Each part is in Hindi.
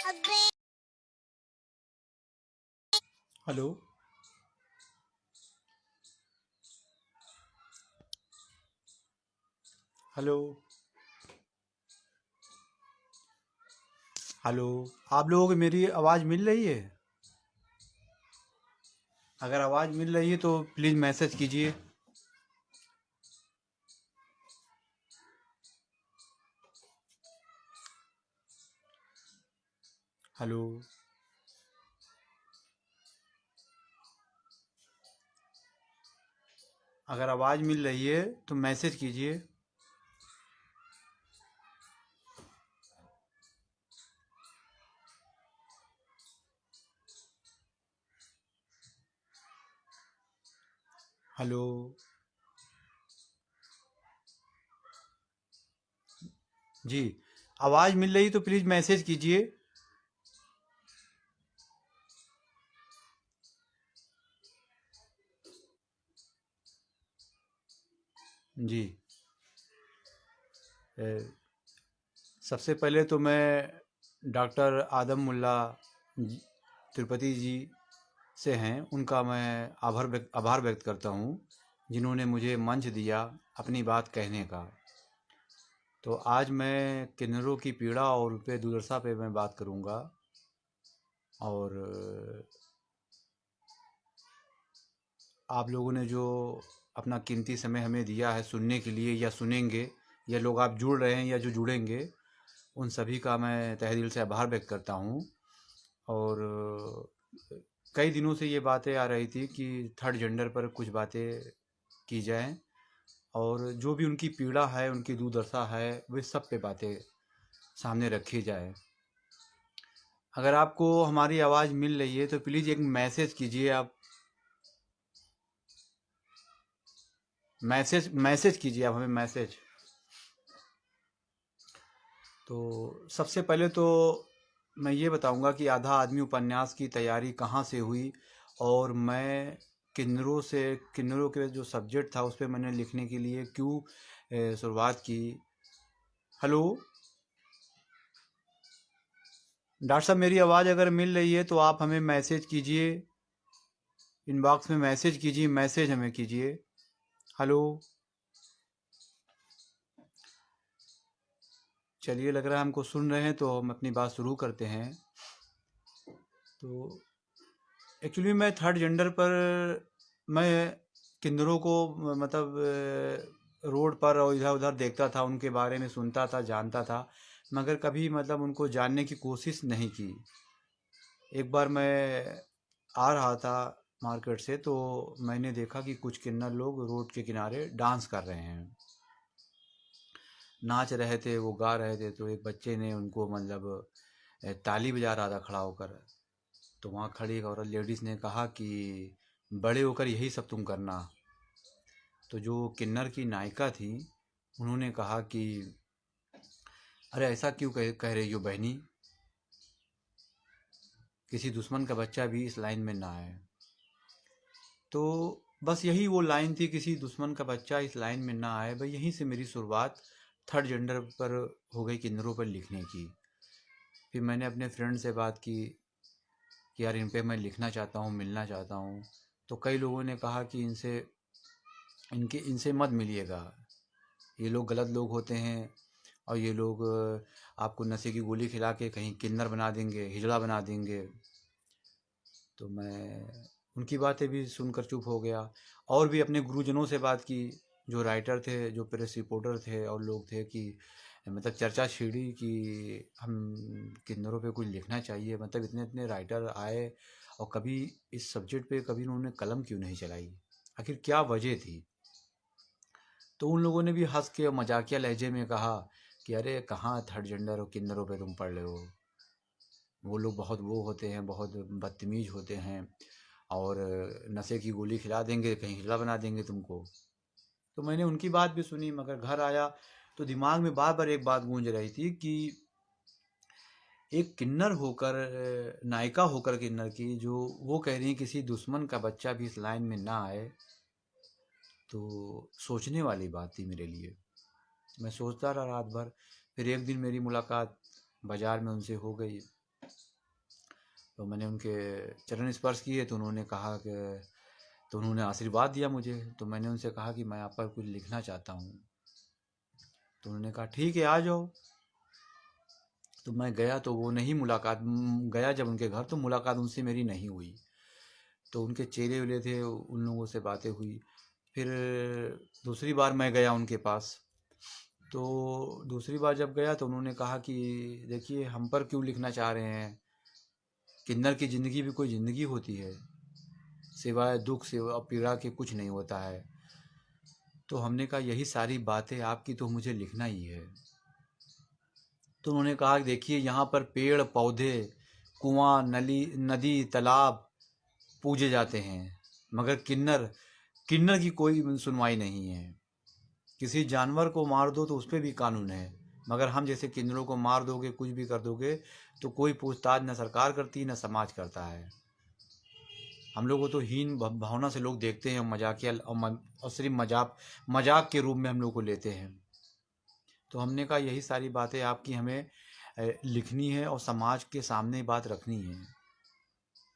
हेलो। हेलो। हेलो। आप लोगों को मेरी आवाज़ मिल रही है? अगर आवाज़ मिल रही है तो प्लीज़ मैसेज कीजिए। हेलो। अगर आवाज़ मिल रही है तो मैसेज कीजिए। हेलो। जी, आवाज़ मिल रही तो प्लीज़ मैसेज कीजिए। जी। ए, सबसे पहले तो मैं डॉक्टर आदम मुल्ला तिरुपति जी से हैं, उनका मैं आभार व्यक्त करता हूँ, जिन्होंने मुझे मंच दिया अपनी बात कहने का। तो आज मैं किन्नरों की पीड़ा और उन पे दुर्दशा पे मैं बात करूँगा। और आप लोगों ने जो अपना कीमती समय हमें दिया है सुनने के लिए, या सुनेंगे, या लोग आप जुड़ रहे हैं या जो जुड़ेंगे, उन सभी का मैं तहे दिल से आभार व्यक्त करता हूँ। और कई दिनों से ये बातें आ रही थी कि थर्ड जेंडर पर कुछ बातें की जाएं, और जो भी उनकी पीड़ा है, उनकी दुर्दशा है, वे सब पे बातें सामने रखी जाए। अगर आपको हमारी आवाज़ मिल रही है तो प्लीज़ एक मैसेज कीजिए। आप मैसेज कीजिए, आप हमें मैसेज। तो सबसे पहले तो मैं ये बताऊंगा कि आधा आदमी उपन्यास की तैयारी कहाँ से हुई, और मैं किन्नरों के जो सब्जेक्ट था उस पर मैंने लिखने के लिए क्यों शुरुआत की। हेलो डॉक्टर साहब, मेरी आवाज़ अगर मिल रही है तो आप हमें मैसेज कीजिए, इनबॉक्स में मैसेज कीजिए, मैसेज हमें कीजिए। हेलो। चलिए, लग रहा है हमको सुन रहे हैं, तो हम अपनी बात शुरू करते हैं। तो एक्चुअली मैं थर्ड जेंडर पर, मैं किन्नरों को मतलब रोड पर और इधर उधर देखता था, उनके बारे में सुनता था, जानता था, मगर कभी मतलब उनको जानने की कोशिश नहीं की। एक बार मैं आ रहा था मार्केट से, तो मैंने देखा कि कुछ किन्नर लोग रोड के किनारे डांस कर रहे हैं, नाच रहे थे, वो गा रहे थे। तो एक बच्चे ने उनको मतलब ताली बजा रहा था खड़ा होकर। तो वहाँ खड़ी एक औरत लेडीज़ ने कहा कि बड़े होकर यही सब तुम करना। तो जो किन्नर की नायिका थी, उन्होंने कहा कि अरे ऐसा क्यों कह रही हो बहनी, किसी दुश्मन का बच्चा भी इस लाइन में ना आए। तो बस यही वो लाइन थी, किसी दुश्मन का बच्चा इस लाइन में ना आए। भाई यहीं से मेरी शुरुआत थर्ड जेंडर पर हो गई, किन्नरों पर लिखने की। फिर मैंने अपने फ्रेंड से बात की कि यार इन पे मैं लिखना चाहता हूँ, मिलना चाहता हूँ। तो कई लोगों ने कहा कि इनसे मत मिलिएगा, ये लोग गलत लोग होते हैं, और ये लोग आपको नशे की गोली खिला के कहीं किन्नर बना देंगे, हिजड़ा बना देंगे। तो मैं उनकी बातें भी सुनकर चुप हो गया। और भी अपने गुरुजनों से बात की, जो राइटर थे, जो प्रेस रिपोर्टर थे और लोग थे, कि मतलब चर्चा छिड़ी कि हम किन्नरों पे कुछ लिखना चाहिए। मतलब इतने इतने राइटर आए, और कभी इस सब्जेक्ट पे कभी उन्होंने कलम क्यों नहीं चलाई, आखिर क्या वजह थी। तो उन लोगों ने भी हंस के और मजाकिया लहजे में कहा कि अरे कहाँ थर्ड जेंडर और किन्नरों पे तुम पढ़ रहे हो, वो लोग बहुत वो होते हैं, बहुत बदतमीज होते हैं, और नशे की गोली खिला देंगे, कहीं हिजड़ा बना देंगे तुमको। तो मैंने उनकी बात भी सुनी, मगर घर आया तो दिमाग में बार बार एक बात गूंज रही थी कि एक किन्नर होकर, नायिका होकर किन्नर की, जो वो कह रही है किसी दुश्मन का बच्चा भी इस लाइन में ना आए। तो सोचने वाली बात थी मेरे लिए। मैं सोचता रहा रात भर। फिर एक दिन मेरी मुलाकात बाज़ार में उनसे हो गई। तो मैंने उनके चरण स्पर्श किए तो उन्होंने कहा कि, तो उन्होंने आशीर्वाद दिया मुझे। तो मैंने उनसे कहा कि मैं आप पर कुछ लिखना चाहता हूँ। तो उन्होंने कहा ठीक है आ जाओ। तो मैं गया तो वो नहीं मुलाकात, गया जब उनके घर तो मुलाकात उनसे मेरी नहीं हुई। तो उनके चेले वेले थे, उन लोगों से बातें हुई। फिर दूसरी बार मैं गया उनके पास। तो दूसरी बार जब गया तो उन्होंने कहा कि देखिए हम पर क्यों लिखना चाह रहे हैं, किन्नर की ज़िंदगी भी कोई ज़िंदगी होती है, सिवाय दुख सिवाय पीड़ा के कुछ नहीं होता है। तो हमने कहा यही सारी बातें आपकी तो मुझे लिखना ही है। तो उन्होंने कहा कि देखिए यहाँ पर पेड़ पौधे, कुआं, नली, नदी, तालाब पूजे जाते हैं, मगर किन्नर किन्नर की कोई सुनवाई नहीं है। किसी जानवर को मार दो तो उस पर भी कानून है, मगर हम जैसे किन्नरों को मार दोगे, कुछ भी कर दोगे तो कोई पूछताछ न सरकार करती न समाज करता है। हम लोग को तो हीन भावना से लोग देखते हैं, मजाकिया और सिर्फ मजाक के रूप में हम लोग को लेते हैं। तो हमने कहा यही सारी बातें आपकी हमें लिखनी है और समाज के सामने बात रखनी है।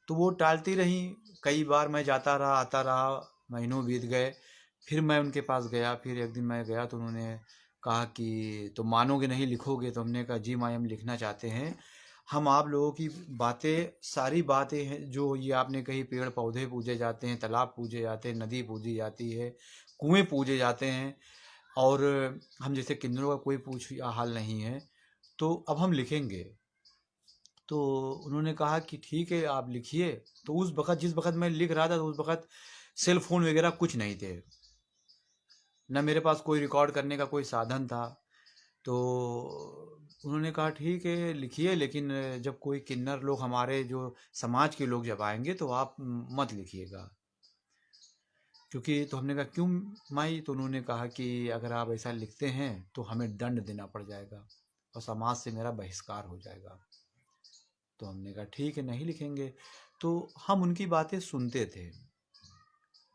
तो वो टालती रही। कई बार मैं जाता रहा आता रहा, महीनों बीत गए। फिर मैं उनके पास गया। फिर एक दिन मैं गया तो उन्होंने कहा कि तो मानोगे नहीं, लिखोगे? तो हमने कहा जी माँ हम लिखना चाहते हैं। हम आप लोगों की बातें, सारी बातें हैं जो ये आपने कही, पेड़ पौधे पूजे जाते हैं, तालाब पूजे जाते हैं, नदी पूजी जाती है, कुएं पूजे जाते हैं, और हम जैसे किन्नरों का कोई पूछ हाल नहीं है, तो अब हम लिखेंगे। तो उन्होंने कहा कि ठीक है आप लिखिए। तो उस वक़्त, जिस वक़्त मैं लिख रहा था, तो उस वक़्त सेल फोन वगैरह कुछ नहीं थे, न मेरे पास कोई रिकॉर्ड करने का कोई साधन था। तो उन्होंने कहा ठीक है लिखिए, लेकिन जब कोई किन्नर लोग, हमारे जो समाज के लोग जब आएंगे तो आप मत लिखिएगा, क्योंकि तो हमने कहा क्यों माई? तो उन्होंने कहा कि अगर आप ऐसा लिखते हैं तो हमें दंड देना पड़ जाएगा और समाज से मेरा बहिष्कार हो जाएगा। तो हमने कहा ठीक है नहीं लिखेंगे। तो हम उनकी बातें सुनते थे,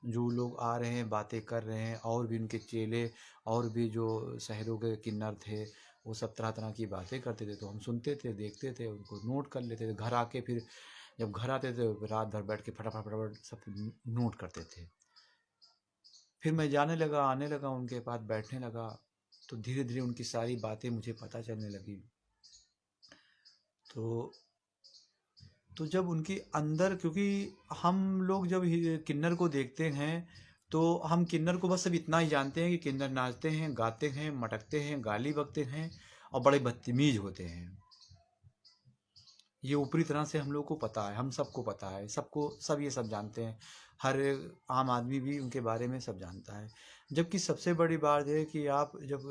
जो लोग आ रहे हैं बातें कर रहे हैं, और भी उनके चेले और भी जो शहरों के किन्नर थे वो सब तरह तरह की बातें करते थे। तो हम सुनते थे, देखते थे, उनको नोट कर लेते थे। घर आके फिर जब घर आते थे रात भर बैठ के फटाफट फटाफट सब नोट करते थे। फिर मैं जाने लगा, आने लगा, उनके पास बैठने लगा। तो धीरे धीरे उनकी सारी बातें मुझे पता चलने लगी। तो जब उनके अंदर, क्योंकि हम लोग जब किन्नर को देखते हैं तो हम किन्नर को बस अब इतना ही जानते हैं कि किन्नर नाचते हैं, गाते हैं, मटकते हैं, गाली बकते हैं और बड़े बदतमीज होते हैं। ये ऊपरी तरह से हम लोग को पता है, हम सबको पता है, सबको सब ये सब जानते हैं। हर आम आदमी भी उनके बारे में सब जानता है। जबकि सबसे बड़ी बात है कि आप जब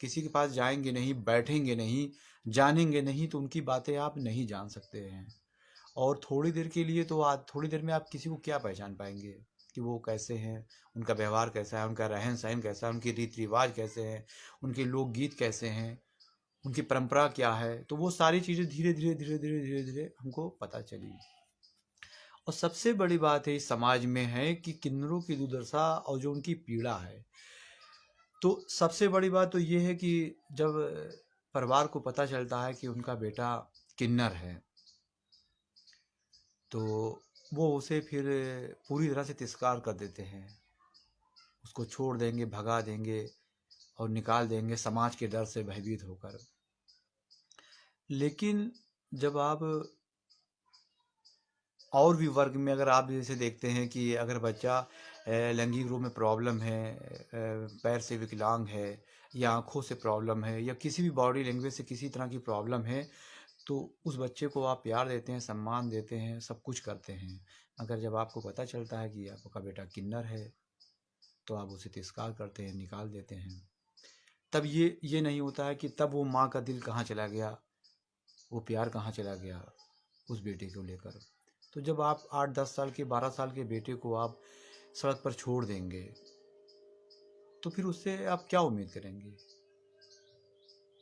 किसी के पास जाएंगे नहीं, बैठेंगे नहीं, जानेंगे नहीं, तो उनकी बातें आप नहीं जान सकते हैं। और थोड़ी देर के लिए तो आज थोड़ी देर में आप किसी को क्या पहचान पाएंगे कि वो कैसे हैं, उनका व्यवहार कैसा है, उनका रहन सहन कैसा है, उनके रीति रिवाज कैसे हैं, उनके लोकगीत कैसे हैं, उनकी परंपरा क्या है। तो वो सारी चीज़ें धीरे धीरे धीरे धीरे धीरे धीरे हमको पता चली। और सबसे बड़ी बात है इस समाज में है कि किन्नरों की दुर्दशा और जो उनकी पीड़ा है। तो सबसे बड़ी बात तो ये है कि जब परिवार को पता चलता है कि उनका बेटा किन्नर है, तो वो उसे फिर पूरी तरह से तिरस्कार कर देते हैं। उसको छोड़ देंगे, भगा देंगे और निकाल देंगे समाज के डर से भयभीत होकर। लेकिन जब आप और भी वर्ग में अगर आप जैसे देखते हैं कि अगर बच्चा लैंगिक रूप में प्रॉब्लम है, पैर से विकलांग है, या आँखों से प्रॉब्लम है, या किसी भी बॉडी लैंग्वेज से किसी तरह की प्रॉब्लम है, तो उस बच्चे को आप प्यार देते हैं, सम्मान देते हैं, सब कुछ करते हैं। मगर जब आपको पता चलता है कि आपका बेटा किन्नर है, तो आप उसे तिरस्कार करते हैं, निकाल देते हैं। तब ये नहीं होता है कि तब वो माँ का दिल कहाँ चला गया, वो प्यार कहाँ चला गया उस बेटे को लेकर। तो जब आप 8-10 साल के, 12 साल के बेटे को आप सड़क पर छोड़ देंगे, तो फिर उससे आप क्या उम्मीद करेंगे?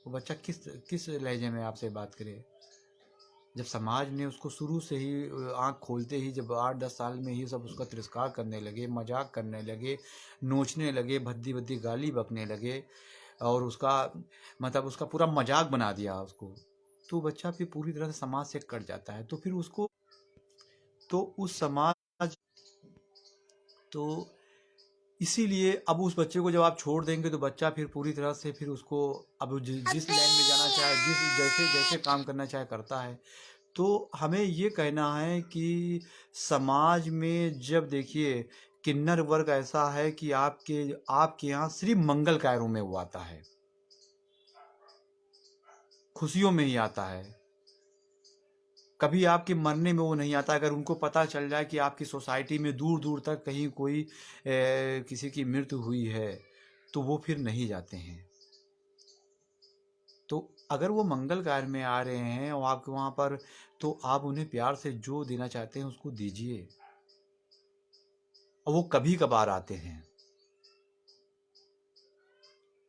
वो बच्चा किस किस लहजे में आपसे बात करे? जब समाज ने उसको शुरू से ही आँख खोलते ही जब 8-10 साल में ही सब उसका तिरस्कार करने लगे, मजाक करने लगे, नोचने लगे, भद्दी भद्दी गाली बकने लगे, और उसका मतलब उसका पूरा मजाक बना दिया उसको, तो बच्चा फिर पूरी तरह से समाज से कट जाता है। तो फिर उसको, तो उस समाज, तो इसीलिए अब उस बच्चे को जब आप छोड़ देंगे तो बच्चा फिर पूरी तरह से फिर उसको, अब वो जिस लाइन में जाना चाहे, जिस जैसे जैसे काम करना चाहे करता है। तो हमें ये कहना है कि समाज में जब देखिए किन्नर वर्ग ऐसा है कि आपके आपके यहाँ सिर्फ मंगल कार्यों में वो आता है, खुशियों में ही आता है, कभी आपके मरने में वो नहीं आता। अगर उनको पता चल जाए कि आपकी सोसाइटी में दूर दूर तक कहीं कोई किसी की मृत्यु हुई है तो वो फिर नहीं जाते हैं। तो अगर वो मंगल कार्य में आ रहे हैं और आपके वहाँ पर, तो आप उन्हें प्यार से जो देना चाहते हैं उसको दीजिए। और वो कभी कभार आते हैं,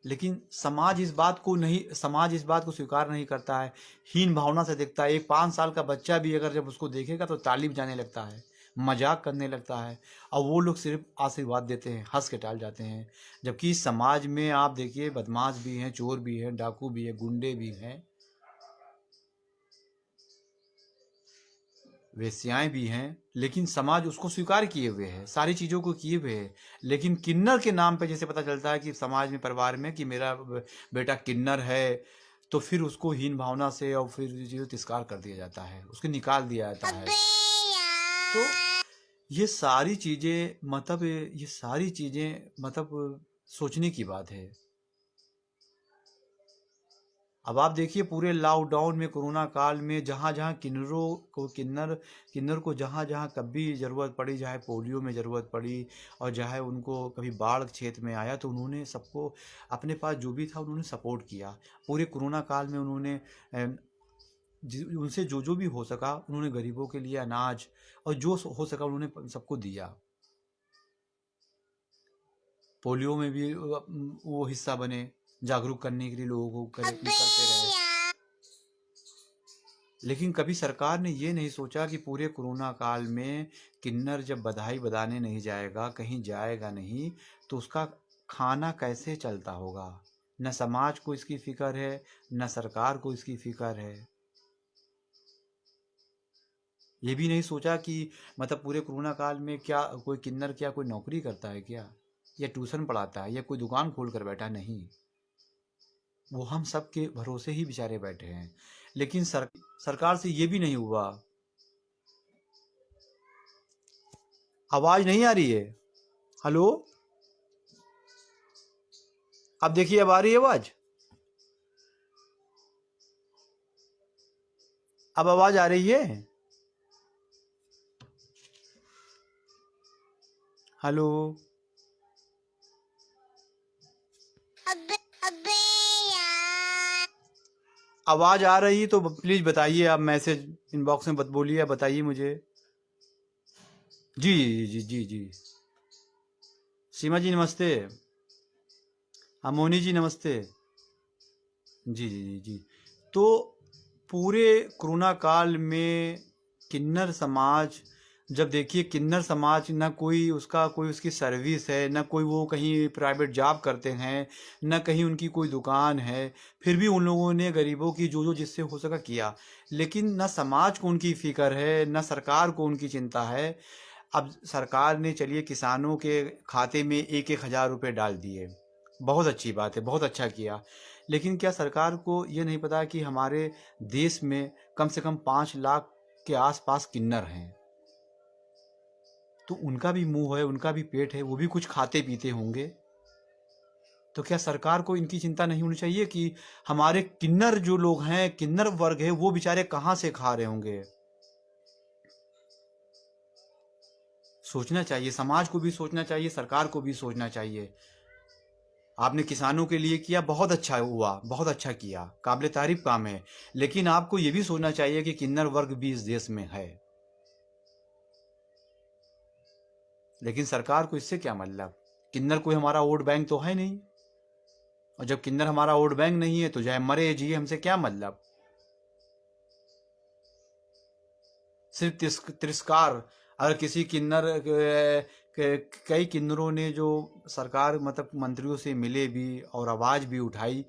लेकिन समाज इस बात को स्वीकार नहीं करता है, हीन भावना से देखता है। एक 5 साल का बच्चा भी अगर जब उसको देखेगा तो ताली बजाने लगता है, मजाक करने लगता है, और वो लोग सिर्फ आशीर्वाद देते हैं, हंस के टाल जाते हैं। जबकि इस समाज में आप देखिए बदमाश भी हैं, चोर भी हैं, डाकू भी हैं, गुंडे भी हैं, वेश्याएं भी हैं, लेकिन समाज उसको स्वीकार किए हुए है, सारी चीज़ों को किए हुए है। लेकिन किन्नर के नाम पे जैसे पता चलता है कि समाज में, परिवार में, कि मेरा बेटा किन्नर है, तो फिर उसको हीन भावना से और फिर जो तिरस्कार कर दिया जाता है, उसको निकाल दिया जाता है। तो ये सारी चीज़ें मतलब, ये सारी चीज़ें मतलब सोचने की बात है। अब आप देखिए पूरे लॉकडाउन में, कोरोना काल में, जहाँ जहाँ किन्नर को जहाँ जहाँ कभी ज़रूरत पड़ी, चाहे पोलियो में ज़रूरत पड़ी और चाहे उनको कभी बाढ़ क्षेत्र में आया, तो उन्होंने सबको अपने पास जो भी था उन्होंने सपोर्ट किया। पूरे कोरोना काल में उन्होंने उनसे जो जो भी हो सका उन्होंने गरीबों के लिए अनाज और जो हो सका उन्होंने सबको दिया। पोलियो में भी वो हिस्सा बने, जागरूक करने के लिए लोगों को करते रहे। लेकिन कभी सरकार ने ये नहीं सोचा कि पूरे कोरोना काल में किन्नर जब बधाई बजाने नहीं जाएगा, कहीं जाएगा नहीं, तो उसका खाना कैसे चलता होगा। न समाज को इसकी फिक्र है, न सरकार को इसकी फिक्र है। ये भी नहीं सोचा कि मतलब पूरे कोरोना काल में क्या कोई किन्नर क्या कोई नौकरी करता है क्या, या ट्यूशन पढ़ाता है, या कोई दुकान खोल कर बैठा, नहीं। वो हम सब के भरोसे ही बेचारे बैठे हैं। लेकिन सरकार से ये भी नहीं हुआ। आवाज नहीं आ रही है? हेलो, अब देखिए अब आ रही है आवाज? अब आवाज आ रही है? हेलो, आवाज आ रही तो प्लीज बताइए, आप मैसेज इनबॉक्स में बोलिए, बताइए मुझे। जी जी जी जी। सीमा जी नमस्ते। मोनी जी नमस्ते। जी जी जी जी। तो पूरे कोरोना काल में किन्नर समाज, जब देखिए किन्नर समाज ना कोई उसका कोई उसकी सर्विस है, ना कोई वो कहीं प्राइवेट जॉब करते हैं, ना कहीं उनकी कोई दुकान है, फिर भी उन लोगों ने गरीबों की जो जो जिससे हो सका किया। लेकिन ना समाज को उनकी फिक्र है, ना सरकार को उनकी चिंता है। अब सरकार ने चलिए किसानों के खाते में 1-1 हज़ार रुपये डाल दिए, बहुत अच्छी बात है, बहुत अच्छा किया। लेकिन क्या सरकार को ये नहीं पता कि हमारे देश में कम से कम 5 लाख के आसपास किन्नर हैं, तो उनका भी मुंह है, उनका भी पेट है, वो भी कुछ खाते पीते होंगे। तो क्या सरकार को इनकी चिंता नहीं होनी चाहिए कि हमारे किन्नर जो लोग हैं, किन्नर वर्ग है, वो बेचारे कहाँ से खा रहे होंगे? सोचना चाहिए, समाज को भी सोचना चाहिए, सरकार को भी सोचना चाहिए। आपने किसानों के लिए किया, बहुत अच्छा हुआ, बहुत अच्छा किया, काबिल तारीफ काम है। लेकिन आपको ये भी सोचना चाहिए कि किन्नर वर्ग भी इस देश में है। लेकिन सरकार को इससे क्या मतलब? किन्नर कोई हमारा वोट बैंक तो है नहीं, और जब किन्नर हमारा वोट बैंक नहीं है तो चाहे मरे जिए, हमसे क्या मतलब? सिर्फ तिरस्कार। अगर किसी किन्नर कई किन्नरों ने जो सरकार मतलब मंत्रियों से मिले भी और आवाज़ भी उठाई,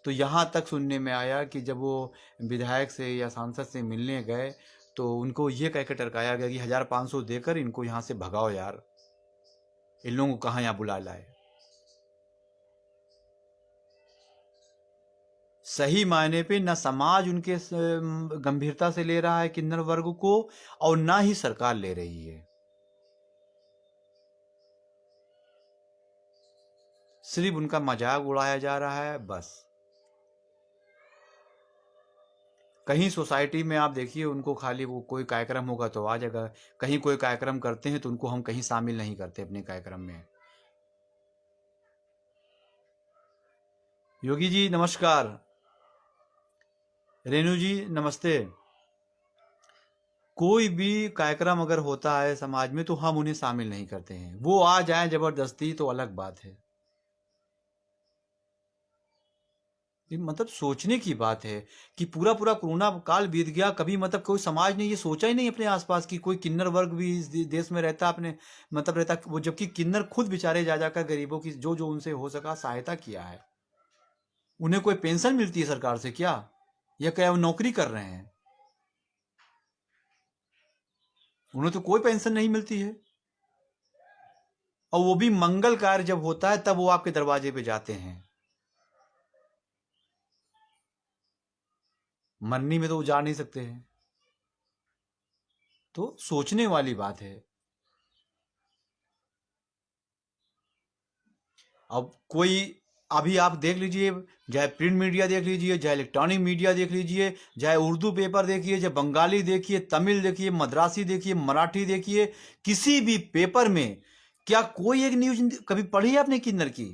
तो यहाँ तक सुनने में आया कि जब वो विधायक से या सांसद से मिलने गए तो उनको ये कह के टरकाया गया कि 1500 देकर इनको यहाँ से भगाओ यार, इन लोगों को कहाँ यहाँ बुला लाए। सही मायने पे न समाज उनके गंभीरता से ले रहा है किन्नर वर्ग को, और ना ही सरकार ले रही है। सिर्फ उनका मजाक उड़ाया जा रहा है बस। कहीं सोसाइटी में आप देखिए उनको खाली वो कोई कार्यक्रम होगा तो आ जाएगा, कहीं कोई कार्यक्रम करते हैं तो उनको हम कहीं शामिल नहीं करते अपने कार्यक्रम में। योगी जी नमस्कार, रेणु जी नमस्ते। कोई भी कार्यक्रम अगर होता है समाज में तो हम उन्हें शामिल नहीं करते हैं, वो आ जाए जबरदस्ती तो अलग बात है। ये मतलब सोचने की बात है कि पूरा पूरा कोरोना काल बीत गया, कभी मतलब कोई समाज ने ये सोचा ही नहीं अपने आसपास की कोई किन्नर वर्ग भी इस देश में रहता अपने मतलब रहता वो, जबकि किन्नर खुद बेचारे जा जाकर गरीबों की जो जो उनसे हो सका सहायता किया है। उन्हें कोई पेंशन मिलती है सरकार से क्या, या क्या वो नौकरी कर रहे हैं? उन्हें तो कोई पेंशन नहीं मिलती है, और वो भी मंगल कार्य जब होता है तब वो आपके दरवाजे पे जाते हैं। मरनी में तो वो जा नहीं सकते हैं। तो सोचने वाली बात है। अब कोई अभी आप देख लीजिए, चाहे प्रिंट मीडिया देख लीजिए, चाहे इलेक्ट्रॉनिक मीडिया देख लीजिए, चाहे उर्दू पेपर देखिए, चाहे बंगाली देखिए, तमिल देखिए, मद्रासी देखिए, मराठी देखिए, किसी भी पेपर में क्या कोई एक न्यूज कभी पढ़ी है आपने किन्नर की,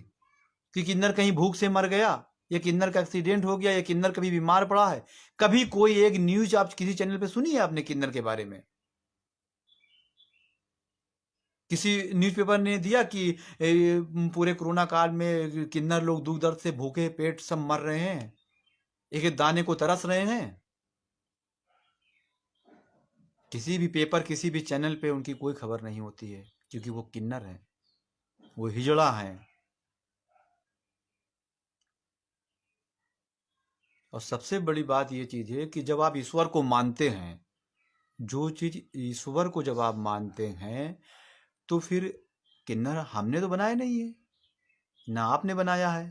कि किन्नर कहीं भूख से मर गया, या किन्नर का एक्सीडेंट हो गया, या किन्नर कभी बीमार पड़ा है? कभी कोई एक न्यूज आप किसी चैनल पे सुनी है आपने किन्नर के बारे में? किसी न्यूज़पेपर ने दिया कि पूरे कोरोना काल में किन्नर लोग दुख दर्द से भूखे पेट सब मर रहे हैं, एक एक दाने को तरस रहे हैं? किसी भी पेपर किसी भी चैनल पे उनकी कोई खबर नहीं होती है, क्योंकि वो किन्नर हैं, वो हिजड़ा हैं। और सबसे बड़ी बात ये चीज़ है कि जब आप ईश्वर को मानते हैं, जो चीज़ ईश्वर को जब आप मानते हैं, तो फिर किन्नर हमने तो बनाया नहीं है, ना आपने बनाया है,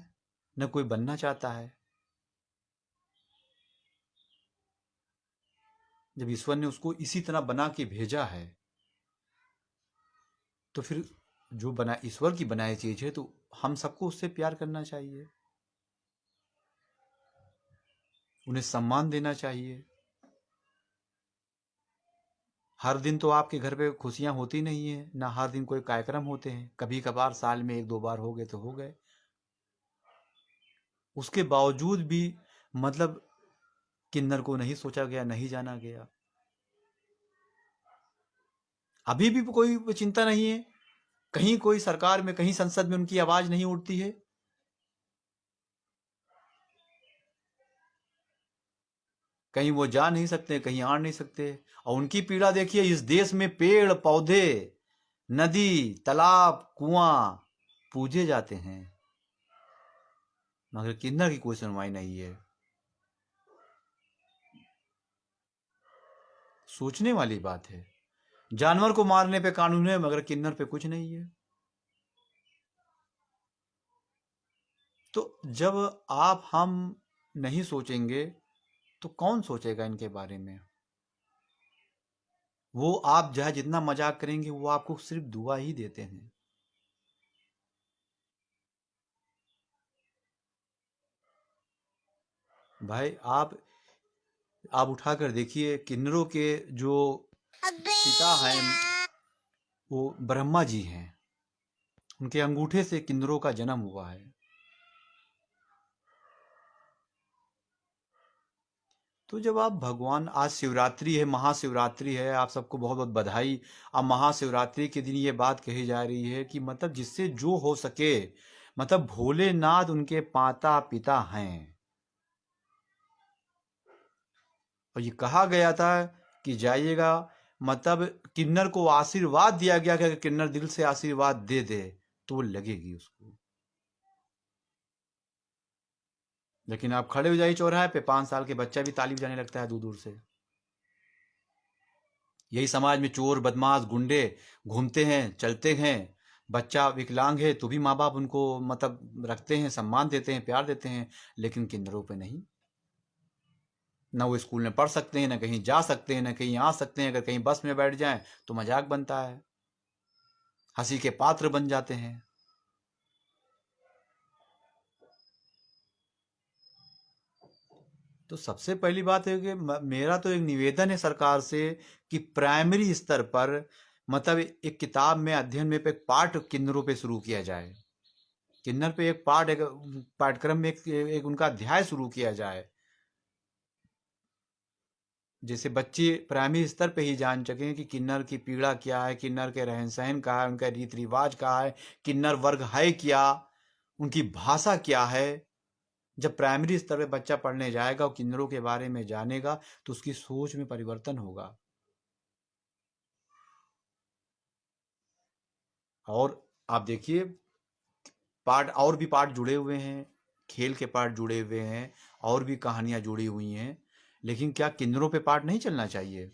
ना कोई बनना चाहता है। जब ईश्वर ने उसको इसी तरह बना के भेजा है, तो फिर जो बना ईश्वर की बनाई चीज है तो हम सबको उससे प्यार करना चाहिए, उन्हें सम्मान देना चाहिए। हर दिन तो आपके घर पे खुशियां होती नहीं है, ना हर दिन कोई कार्यक्रम होते हैं, कभी कभार साल में एक दो बार हो गए तो हो गए। उसके बावजूद भी मतलब किन्नर को नहीं सोचा गया, नहीं जाना गया। अभी भी कोई चिंता नहीं है, कहीं कोई सरकार में कहीं संसद में उनकी आवाज नहीं उठती है। कहीं वो जा नहीं सकते, कहीं आ नहीं सकते। और उनकी पीड़ा देखिए, इस देश में पेड़ पौधे नदी तालाब कुआं पूजे जाते हैं, मगर किन्नर की कोई सुनवाई नहीं है। सोचने वाली बात है। जानवर को मारने पे कानून है, मगर किन्नर पे कुछ नहीं है। तो जब आप हम नहीं सोचेंगे तो कौन सोचेगा इनके बारे में? वो आप चाहे जितना मजाक करेंगे वो आपको सिर्फ दुआ ही देते हैं। भाई आप उठाकर देखिए, किन्नरों के जो पिता हैं वो ब्रह्मा जी हैं, उनके अंगूठे से किन्नरों का जन्म हुआ है। तो जब आप भगवान, आज शिवरात्रि है, महाशिवरात्रि है, आप सबको बहुत बहुत बधाई। अब महाशिवरात्रि के दिन ये बात कही जा रही है कि मतलब जिससे जो हो सके, मतलब भोलेनाथ उनके माता पिता हैं। और ये कहा गया था कि जाइएगा, मतलब किन्नर को आशीर्वाद दिया गया कि अगर किन्नर दिल से आशीर्वाद दे दे तो वो लगेगी उसको। लेकिन आप खड़े हो जाइए चौराहे पे, 5 साल के बच्चा भी ताली बजाने लगता है दूर दूर से। यही समाज में चोर बदमाश गुंडे घूमते हैं, चलते हैं। बच्चा विकलांग है तो भी माँ बाप उनको मतलब रखते हैं, सम्मान देते हैं, प्यार देते हैं, लेकिन किन्नरों पे नहीं। ना वो स्कूल में पढ़ सकते हैं, ना कहीं जा सकते हैं, ना कहीं आ सकते हैं। अगर कहीं बस में बैठ जाएं तो मजाक बनता है, हंसी के पात्र बन जाते हैं। तो सबसे पहली बात है कि मेरा तो एक निवेदन है सरकार से कि प्राइमरी स्तर पर मतलब एक किताब में अध्ययन में एक पाठ किन्नरों पे शुरू किया जाए। किन्नर पे एक पाठ, एक पाठ्यक्रम में एक उनका अध्याय शुरू किया जाए, जैसे बच्चे प्राइमरी स्तर पे ही जान सकें कि किन्नर की पीड़ा क्या है, किन्नर के रहन सहन का है, उनका रीति रिवाज का है, किन्नर वर्ग है क्या, उनकी भाषा क्या है। जब प्राइमरी स्तर पे बच्चा पढ़ने जाएगा और किन्नरों के बारे में जानेगा तो उसकी सोच में परिवर्तन होगा। और आप देखिए, पाठ और भी पाठ जुड़े हुए हैं, खेल के पाठ जुड़े हुए हैं, और भी कहानियां जुड़ी हुई हैं, लेकिन क्या किन्नरों पे पाठ नहीं चलना चाहिए?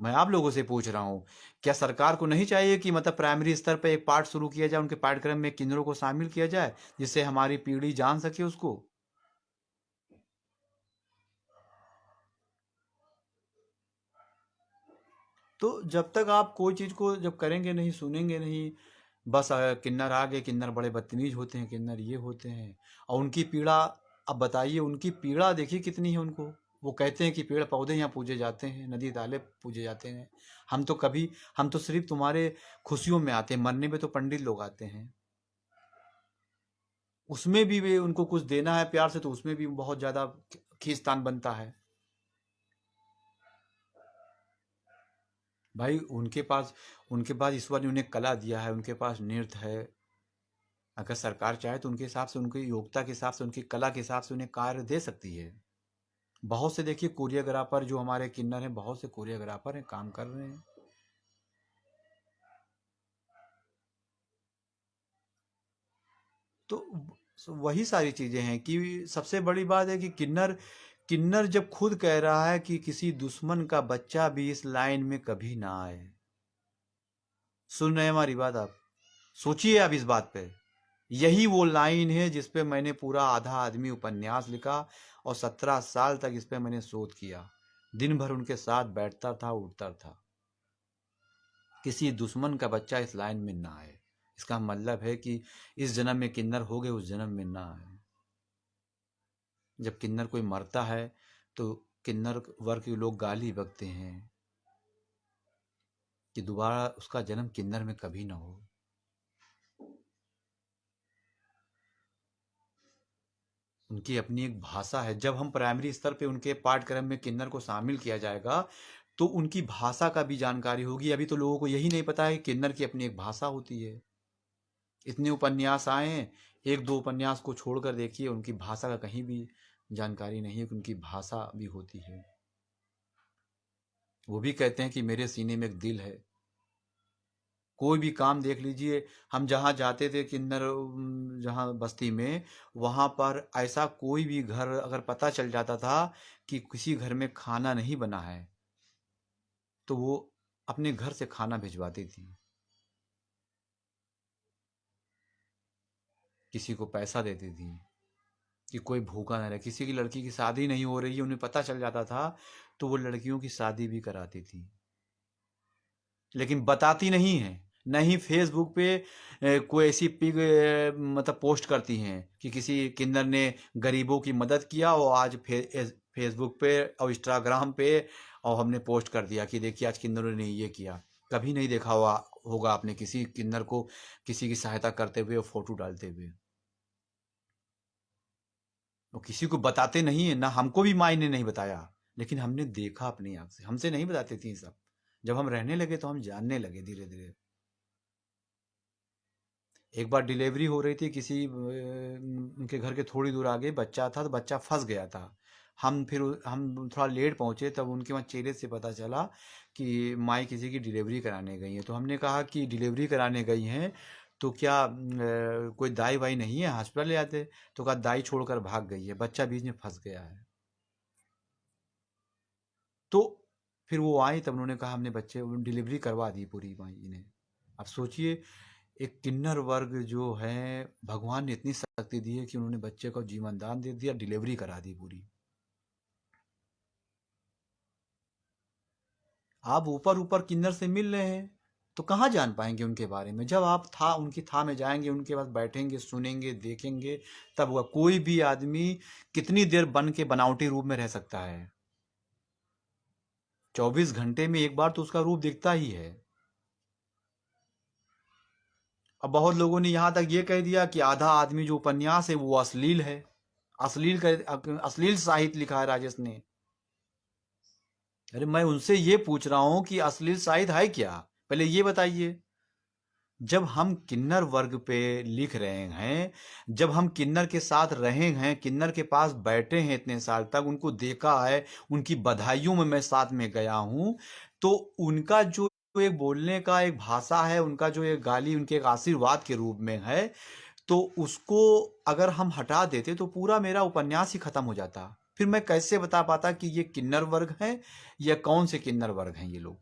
मैं आप लोगों से पूछ रहा हूँ, क्या सरकार को नहीं चाहिए कि मतलब प्राइमरी स्तर पे एक पाठ शुरू किया जाए, उनके पाठ्यक्रम में किन्नरों को शामिल किया जाए, जिससे हमारी पीढ़ी जान सके उसको? तो जब तक आप कोई चीज़ को जब करेंगे नहीं, सुनेंगे नहीं, बस किन्नर आ गए, किन्नर बड़े बदतमीज होते हैं, किन्नर ये होते हैं, और उनकी पीड़ा, अब बताइए उनकी पीड़ा देखिए कितनी है उनको। वो कहते हैं कि पेड़ पौधे यहाँ पूजे जाते हैं, नदी ताले पूजे जाते हैं। हम तो सिर्फ तुम्हारे खुशियों में आते हैं, मरने में तो पंडित लोग आते हैं। उसमें भी वे उनको कुछ देना है प्यार से, तो उसमें भी बहुत ज़्यादा खींचतान बनता है। भाई उनके पास ईश्वर ने उन्हें कला दिया है, उनके पास नृत्य है। अगर सरकार चाहे तो उनके हिसाब से, उनकी योग्यता के हिसाब से, उनकी कला के हिसाब से उन्हें कार्य दे सकती है। बहुत से देखिए कोरियोग्राफर जो हमारे किन्नर हैं, बहुत से कोरियोग्राफर हैं, काम कर रहे हैं। तो वही सारी चीजें हैं कि सबसे बड़ी बात है कि किन्नर किन्नर जब खुद कह रहा है कि किसी दुश्मन का बच्चा भी इस लाइन में कभी ना आए। सुन रहे हैं हमारी बात आप? सोचिए आप इस बात पे। यही वो लाइन है जिस पे मैंने पूरा आधा आदमी उपन्यास लिखा, और 17 साल तक इस पे मैंने शोध किया। दिन भर उनके साथ बैठता था, उठता था। किसी दुश्मन का बच्चा इस लाइन में ना आए, इसका मतलब है कि इस जन्म में किन्नर हो गए, उस जन्म में ना आए। जब किन्नर कोई मरता है तो किन्नर वर्ग के लोग गाली बकते हैं कि दोबारा उसका जन्म किन्नर में कभी ना हो। उनकी अपनी एक भाषा है। जब हम प्राइमरी स्तर पे उनके पाठ्यक्रम में किन्नर को शामिल किया जाएगा तो उनकी भाषा का भी जानकारी होगी। अभी तो लोगों को यही नहीं पता है कि किन्नर की अपनी एक भाषा होती है। इतने उपन्यास आए हैं, एक दो उपन्यास को छोड़कर देखिए उनकी भाषा का कहीं भी जानकारी नहीं है कि उनकी भाषा भी होती है। वो भी कहते हैं कि मेरे सीने में एक दिल है। कोई भी काम देख लीजिए, हम जहाँ जाते थे किन्नर जहाँ बस्ती में, वहाँ पर ऐसा कोई भी घर अगर पता चल जाता था कि किसी घर में खाना नहीं बना है, तो वो अपने घर से खाना भिजवाती थी। किसी को पैसा देती थी कि कोई भूखा ना रहे। किसी की लड़की की शादी नहीं हो रही है, उन्हें पता चल जाता था, तो वो लड़कियों की शादी भी कराती थी, लेकिन बताती नहीं है। न ही फेसबुक पे कोई ऐसी पिक मतलब पोस्ट करती हैं कि किसी किन्नर ने गरीबों की मदद किया और आज फेसबुक पे और इंस्टाग्राम पे और हमने पोस्ट कर दिया कि देखिए आज किन्नरों ने ये किया। कभी नहीं देखा होगा आपने किसी किन्नर को किसी की सहायता करते हुए और फोटो डालते हुए। वो किसी को बताते नहीं है ना, हमको भी माँ ने नहीं बताया, लेकिन हमने देखा अपनी आँख से। हमसे नहीं बताते थे ये सब। जब हम रहने लगे तो हम जानने लगे धीरे धीरे। एक बार डिलीवरी हो रही थी किसी उनके घर के थोड़ी दूर आगे, बच्चा था तो बच्चा फंस गया था। हम थोड़ा लेट पहुंचे, तब उनके वहाँ चेहरे से पता चला कि माई किसी की डिलीवरी कराने गई है। तो हमने कहा कि डिलीवरी कराने गई हैं तो क्या कोई दाई वाई नहीं है, हॉस्पिटल ले आते। तो कहा दाई छोड़कर भाग गई है, बच्चा बीच में फंस गया है। तो फिर वो आई, तब उन्होंने कहा हमने बच्चे डिलीवरी करवा दी पूरी माई ने। अब सोचिए, एक किन्नर वर्ग जो है, भगवान ने इतनी शक्ति दी है कि उन्होंने बच्चे को जीवन दान दे दिया, डिलीवरी करा दी पूरी। आप ऊपर ऊपर किन्नर से मिल रहे हैं तो कहाँ जान पाएंगे उनके बारे में। जब आप था उनकी था में जाएंगे, उनके पास बैठेंगे, सुनेंगे, देखेंगे, तब होगा। कोई भी आदमी कितनी देर बन के बनावटी रूप में रह सकता है? 24 घंटे में एक बार तो उसका रूप दिखता ही है। अब बहुत लोगों ने यहां तक ये कह दिया कि आधा आदमी जो उपन्यास है वो अश्लील है। अश्लील साहित्य लिखा है राजेश ने। अरे मैं उनसे ये पूछ रहा हूं कि अश्लील साहित्य है क्या, पहले ये बताइए। जब हम किन्नर वर्ग पे लिख रहे हैं, जब हम किन्नर के साथ रहे हैं, किन्नर के पास बैठे हैं इतने साल तक, उनको देखा है, उनकी बधाइयों में मैं साथ में गया हूं, तो उनका जो एक बोलने का एक भाषा है, उनका जो एक गाली उनके एक आशीर्वाद के रूप में है, तो उसको अगर हम हटा देते तो पूरा मेरा उपन्यास ही खत्म हो जाता। फिर मैं कैसे बता पाता कि ये किन्नर वर्ग है या कौन से किन्नर वर्ग हैं ये लोग।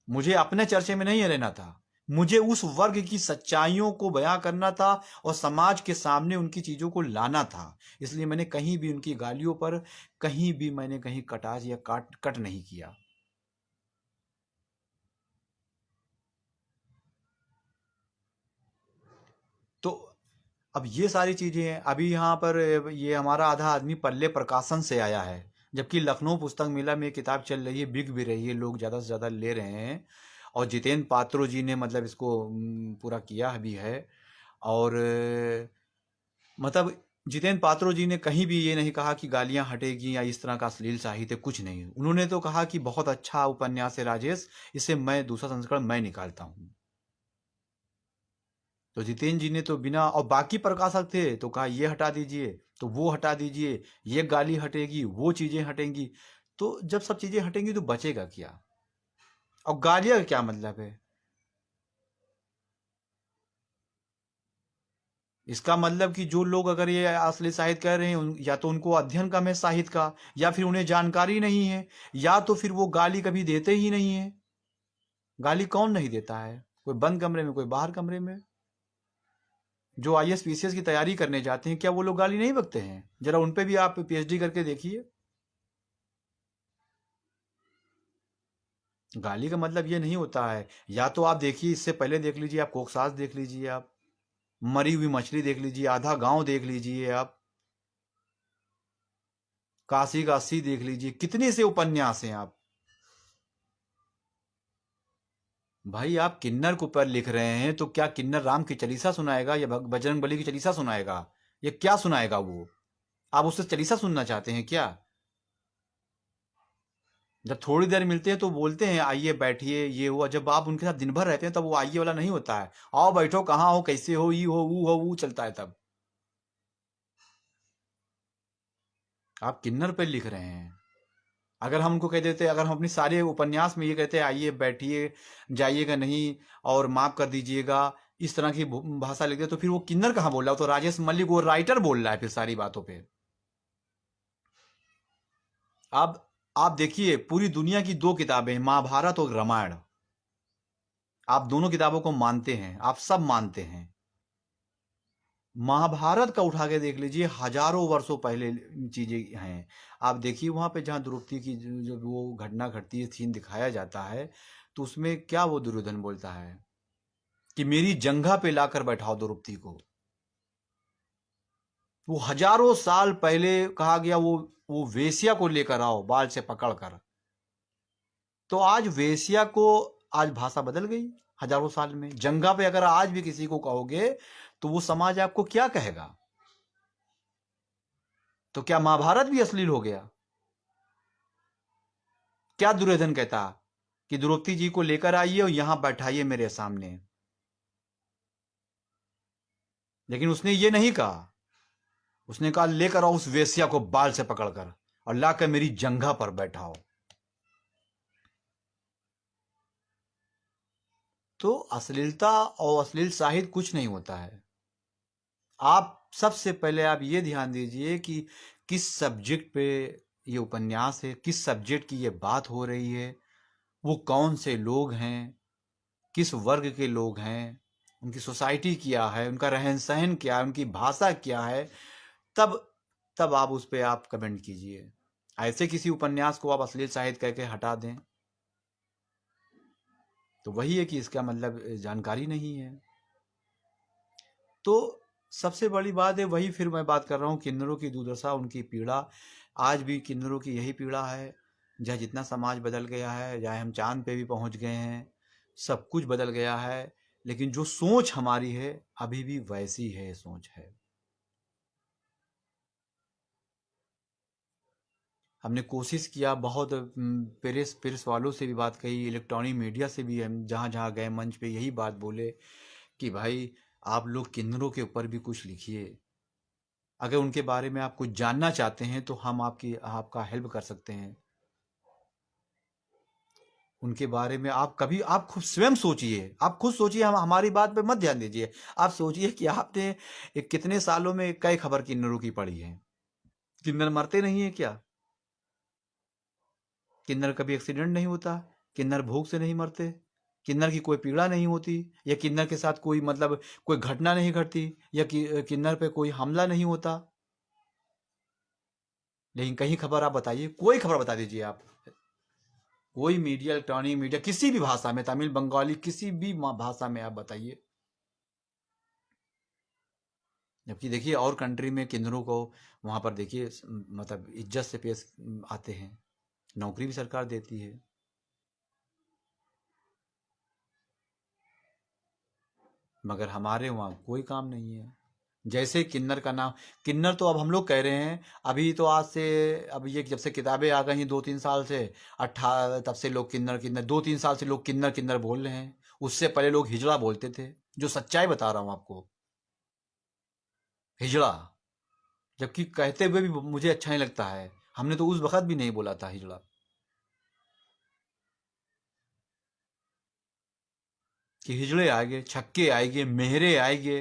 मुझे अपने चर्चे में नहीं रहना था, मुझे उस वर्ग की सच्चाइयों को बयां करना था और समाज के सामने उनकी चीजों को लाना था। इसलिए मैंने कहीं भी उनकी गालियों पर, कहीं भी मैंने कहीं कटाज या कट नहीं किया। तो अब ये सारी चीजें हैं। अभी यहाँ पर ये हमारा आधा आदमी पल्ले प्रकाशन से आया है, जबकि लखनऊ पुस्तक मेला में किताब चल रही है, बिक भी रही है, लोग ज़्यादा से ज़्यादा ले रहे हैं। और जितेंद्र पात्रो जी ने मतलब इसको पूरा किया भी है। और मतलब जितेंद्र पात्रो जी ने कहीं भी ये नहीं कहा कि गालियां हटेगी या इस तरह का अश्लील साहित्य, कुछ नहीं। उन्होंने तो कहा कि बहुत अच्छा उपन्यास है राजेश, इसे मैं दूसरा संस्करण मैं निकालता हूँ। तो जितेंद्र जी ने तो बिना, और बाकी प्रकाशक थे तो कहा ये हटा दीजिए, तो वो हटा दीजिए, ये गाली हटेगी, वो चीजें हटेंगी। तो जब सब चीजें हटेंगी तो बचेगा क्या? और गालियां का क्या मतलब है? इसका मतलब कि जो लोग अगर ये असली साहित्य कह रहे हैं, या तो उनको अध्ययन कम है साहित्य का, या फिर उन्हें जानकारी नहीं है, या तो फिर वो गाली कभी देते ही नहीं है। गाली कौन नहीं देता है? कोई बंद कमरे में, कोई बाहर कमरे में। जो आईएएस पीसीएस की तैयारी करने जाते हैं, क्या वो लोग गाली नहीं बकते हैं? जरा उन पे भी आप पीएचडी करके देखिए। गाली का मतलब ये नहीं होता है। या तो आप देखिए, इससे पहले देख लीजिए, आप कोकसास देख लीजिए, आप मरी हुई मछली देख लीजिए, आधा गांव देख लीजिए, आप काशी का अस्सी देख लीजिए, कितने से उपन्यास हैं आप। भाई आप किन्नर के ऊपर लिख रहे हैं, तो क्या किन्नर राम की चालीसा सुनाएगा या बजरंग बली की चालीसा सुनाएगा? ये क्या सुनाएगा वो? आप उससे चालीसा सुनना चाहते हैं क्या? जब थोड़ी देर मिलते हैं तो बोलते हैं आइए बैठिए ये हुआ, जब आप उनके साथ दिन भर रहते हैं तब वो आइए वाला नहीं होता है। आओ बैठो, कहाँ हो, कैसे हो, ये हो, वो चलता है तब। आप किन्नर पे लिख रहे हैं। अगर हम उनको कह देते, अगर हम अपनी सारे उपन्यास में ये कहते आइए बैठिए, जाइएगा नहीं, और माफ कर दीजिएगा, इस तरह की भाषा लिखते, तो फिर वो किन्नर कहाँ बोल रहा हो? तो राजेश मलिक वो राइटर बोल रहा है फिर सारी बातों पे। आप देखिए, पूरी दुनिया की दो किताबें हैं, महाभारत और रामायण। आप दोनों किताबों को मानते हैं, आप सब मानते हैं। महाभारत का उठा के देख लीजिए, हजारों वर्षों पहले चीजें हैं। आप देखिए वहां पे जहाँ द्रौपदी की जो वो घटना घटती है, सीन दिखाया जाता है, तो उसमें क्या वो दुर्योधन बोलता है कि मेरी जंघा पे लाकर बैठाओ द्रौपदी को। वो हजारों साल पहले कहा गया, वो वेश्या को लेकर आओ बाल से पकड़कर। तो आज वेश्या को, आज भाषा बदल गई हजारों साल में। जंघा पे अगर आज भी किसी को कहोगे तो वो समाज आपको क्या कहेगा? तो क्या महाभारत भी अश्लील हो गया? क्या दुर्योधन कहता कि द्रौपदी जी को लेकर आइए और यहां बैठाइए मेरे सामने, लेकिन उसने ये नहीं कहा। उसने कहा लेकर आओ उस वेश्या को बाल से पकड़कर और लाकर मेरी जंघा पर बैठाओ। तो अश्लीलता और अश्लील साहित्य कुछ नहीं होता है। आप सबसे पहले आप ये ध्यान दीजिए कि किस सब्जेक्ट पे ये उपन्यास है, किस सब्जेक्ट की ये बात हो रही है, वो कौन से लोग हैं, किस वर्ग के लोग हैं, उनकी सोसाइटी क्या है, उनका रहन सहन क्या है, उनकी भाषा क्या है, तब तब आप उस पर आप कमेंट कीजिए। ऐसे किसी उपन्यास को आप अश्लील साहित्य कह के हटा दें तो वही है कि इसका मतलब जानकारी नहीं है। तो सबसे बड़ी बात है वही, फिर मैं बात कर रहा हूँ किन्नरों की दुर्दशा, उनकी पीड़ा। आज भी किन्नरों की यही पीड़ा है। चाहे जितना समाज बदल गया है, चाहे हम चांद पे भी पहुंच गए हैं, सब कुछ बदल गया है, लेकिन जो सोच हमारी है अभी भी वैसी है सोच है। हमने कोशिश किया बहुत, प्रेस प्रेस वालों से भी बात कही, इलेक्ट्रॉनिक मीडिया से भी हम जहाँ जहाँ गए मंच पे यही बात बोले कि भाई आप लोग किन्नरों के ऊपर भी कुछ लिखिए। अगर उनके बारे में आप कुछ जानना चाहते हैं तो हम आपका हेल्प कर सकते हैं। उनके बारे में आप कभी आप खुद स्वयं सोचिए, आप खुद सोचिए, हम हमारी बात पे मत ध्यान दीजिए। आप सोचिए कि आपने कितने सालों में कई खबर किन्नरों की पढ़ी है। किन्नर मरते नहीं है क्या? किन्नर कभी एक्सीडेंट नहीं होता? किन्नर भूख से नहीं मरते? किन्नर की कोई पीड़ा नहीं होती? या किन्नर के साथ कोई मतलब कोई घटना नहीं घटती? या किन्नर पे कोई हमला नहीं होता? लेकिन कहीं खबर आप बताइए, कोई खबर बता दीजिए आप, कोई मीडिया, इलेक्ट्रॉनिक मीडिया, किसी भी भाषा में, तमिल, बंगाली, किसी भी भाषा में आप बताइए। जबकि देखिए और कंट्री में किन्नरों को वहां पर देखिए मतलब इज्जत से पेश आते हैं, नौकरी भी सरकार देती है। मगर हमारे वहाँ कोई काम नहीं है। जैसे किन्नर का नाम, किन्नर तो अब हम लोग कह रहे हैं, अभी तो आज से, अब ये जब से किताबें आ गई हैं 2-3 साल से, तब से लोग किन्नर किन्नर, 2-3 साल से लोग किन्नर किन्नर बोल रहे हैं। उससे पहले लोग हिजड़ा बोलते थे, जो सच्चाई बता रहा हूँ आपको, हिजड़ा। जबकि कहते हुए भी मुझे अच्छा नहीं लगता है, हमने तो उस वक्त भी नहीं बोला था हिजड़ा। कि हिजड़े आएंगे, छक्के आएंगे, मेहरे आएंगे,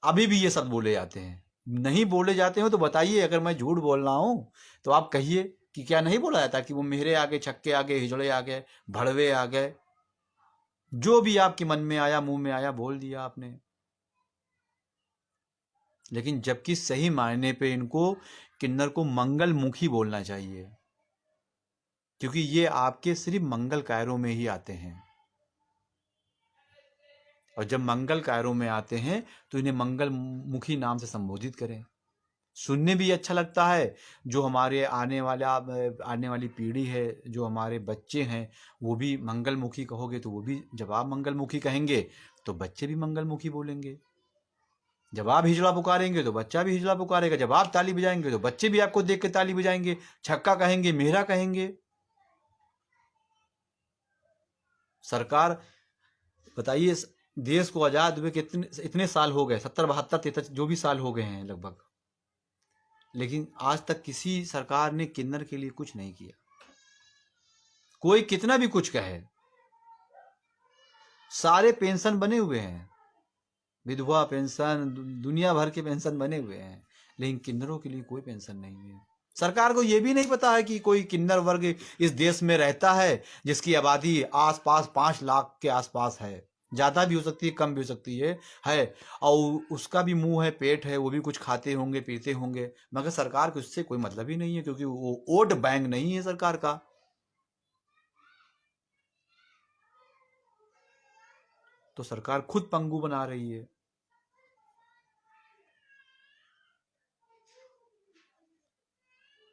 अभी भी ये सब बोले जाते हैं। नहीं बोले जाते हो तो बताइए, अगर मैं झूठ बोल रहा हूं तो आप कहिए कि क्या नहीं बोला जाता कि वो मेहरे आ गए, छक्के आ गए, हिजड़े आ गए, भड़वे आ गए, जो भी आपके मन में आया, मुंह में आया, बोल दिया आपने। लेकिन जबकि सही मायने पे इनको, किन्नर को मंगलमुखी बोलना चाहिए, क्योंकि ये आपके सिर्फ मंगल कार्यों में ही आते हैं। और जब मंगल कार्यों में आते हैं तो इन्हें मंगल मुखी नाम से संबोधित करें। सुनने भी अच्छा लगता है। जो हमारे आने वाली पीढ़ी है, जो हमारे बच्चे हैं, वो भी मंगलमुखी कहोगे तो वो भी, जब आप मंगलमुखी कहेंगे तो बच्चे भी मंगलमुखी बोलेंगे। जब आप हिजड़ा पुकारेंगे तो बच्चा भी हिजड़ा पुकारेगा। जब आप ताली बजाएंगे तो बच्चे भी आपको देख के ताली बजाएंगे, छक्का कहेंगे, मेहरा कहेंगे। सरकार, बताइए, देश को आजाद हुए कितने इतने साल हो गए, 70, 72, 73 जो भी साल हो गए हैं लगभग, लेकिन आज तक किसी सरकार ने किन्नर के लिए कुछ नहीं किया। कोई कितना भी कुछ कहे, सारे पेंशन बने हुए हैं, विधवा पेंशन, दुनिया भर के पेंशन बने हुए हैं, लेकिन किन्नरों के लिए कोई पेंशन नहीं है। सरकार को यह भी नहीं पता है कि कोई किन्नर वर्ग इस देश में रहता है जिसकी आबादी आसपास 5 लाख के आसपास है। ज्यादा भी हो सकती है, कम भी हो सकती है। और उसका भी मुंह है, पेट है, वो भी कुछ खाते होंगे, पीते होंगे, मगर सरकार को इससे कोई मतलब ही नहीं है, क्योंकि वो वोट बैंक नहीं है सरकार का। तो सरकार खुद पंगु बना रही है।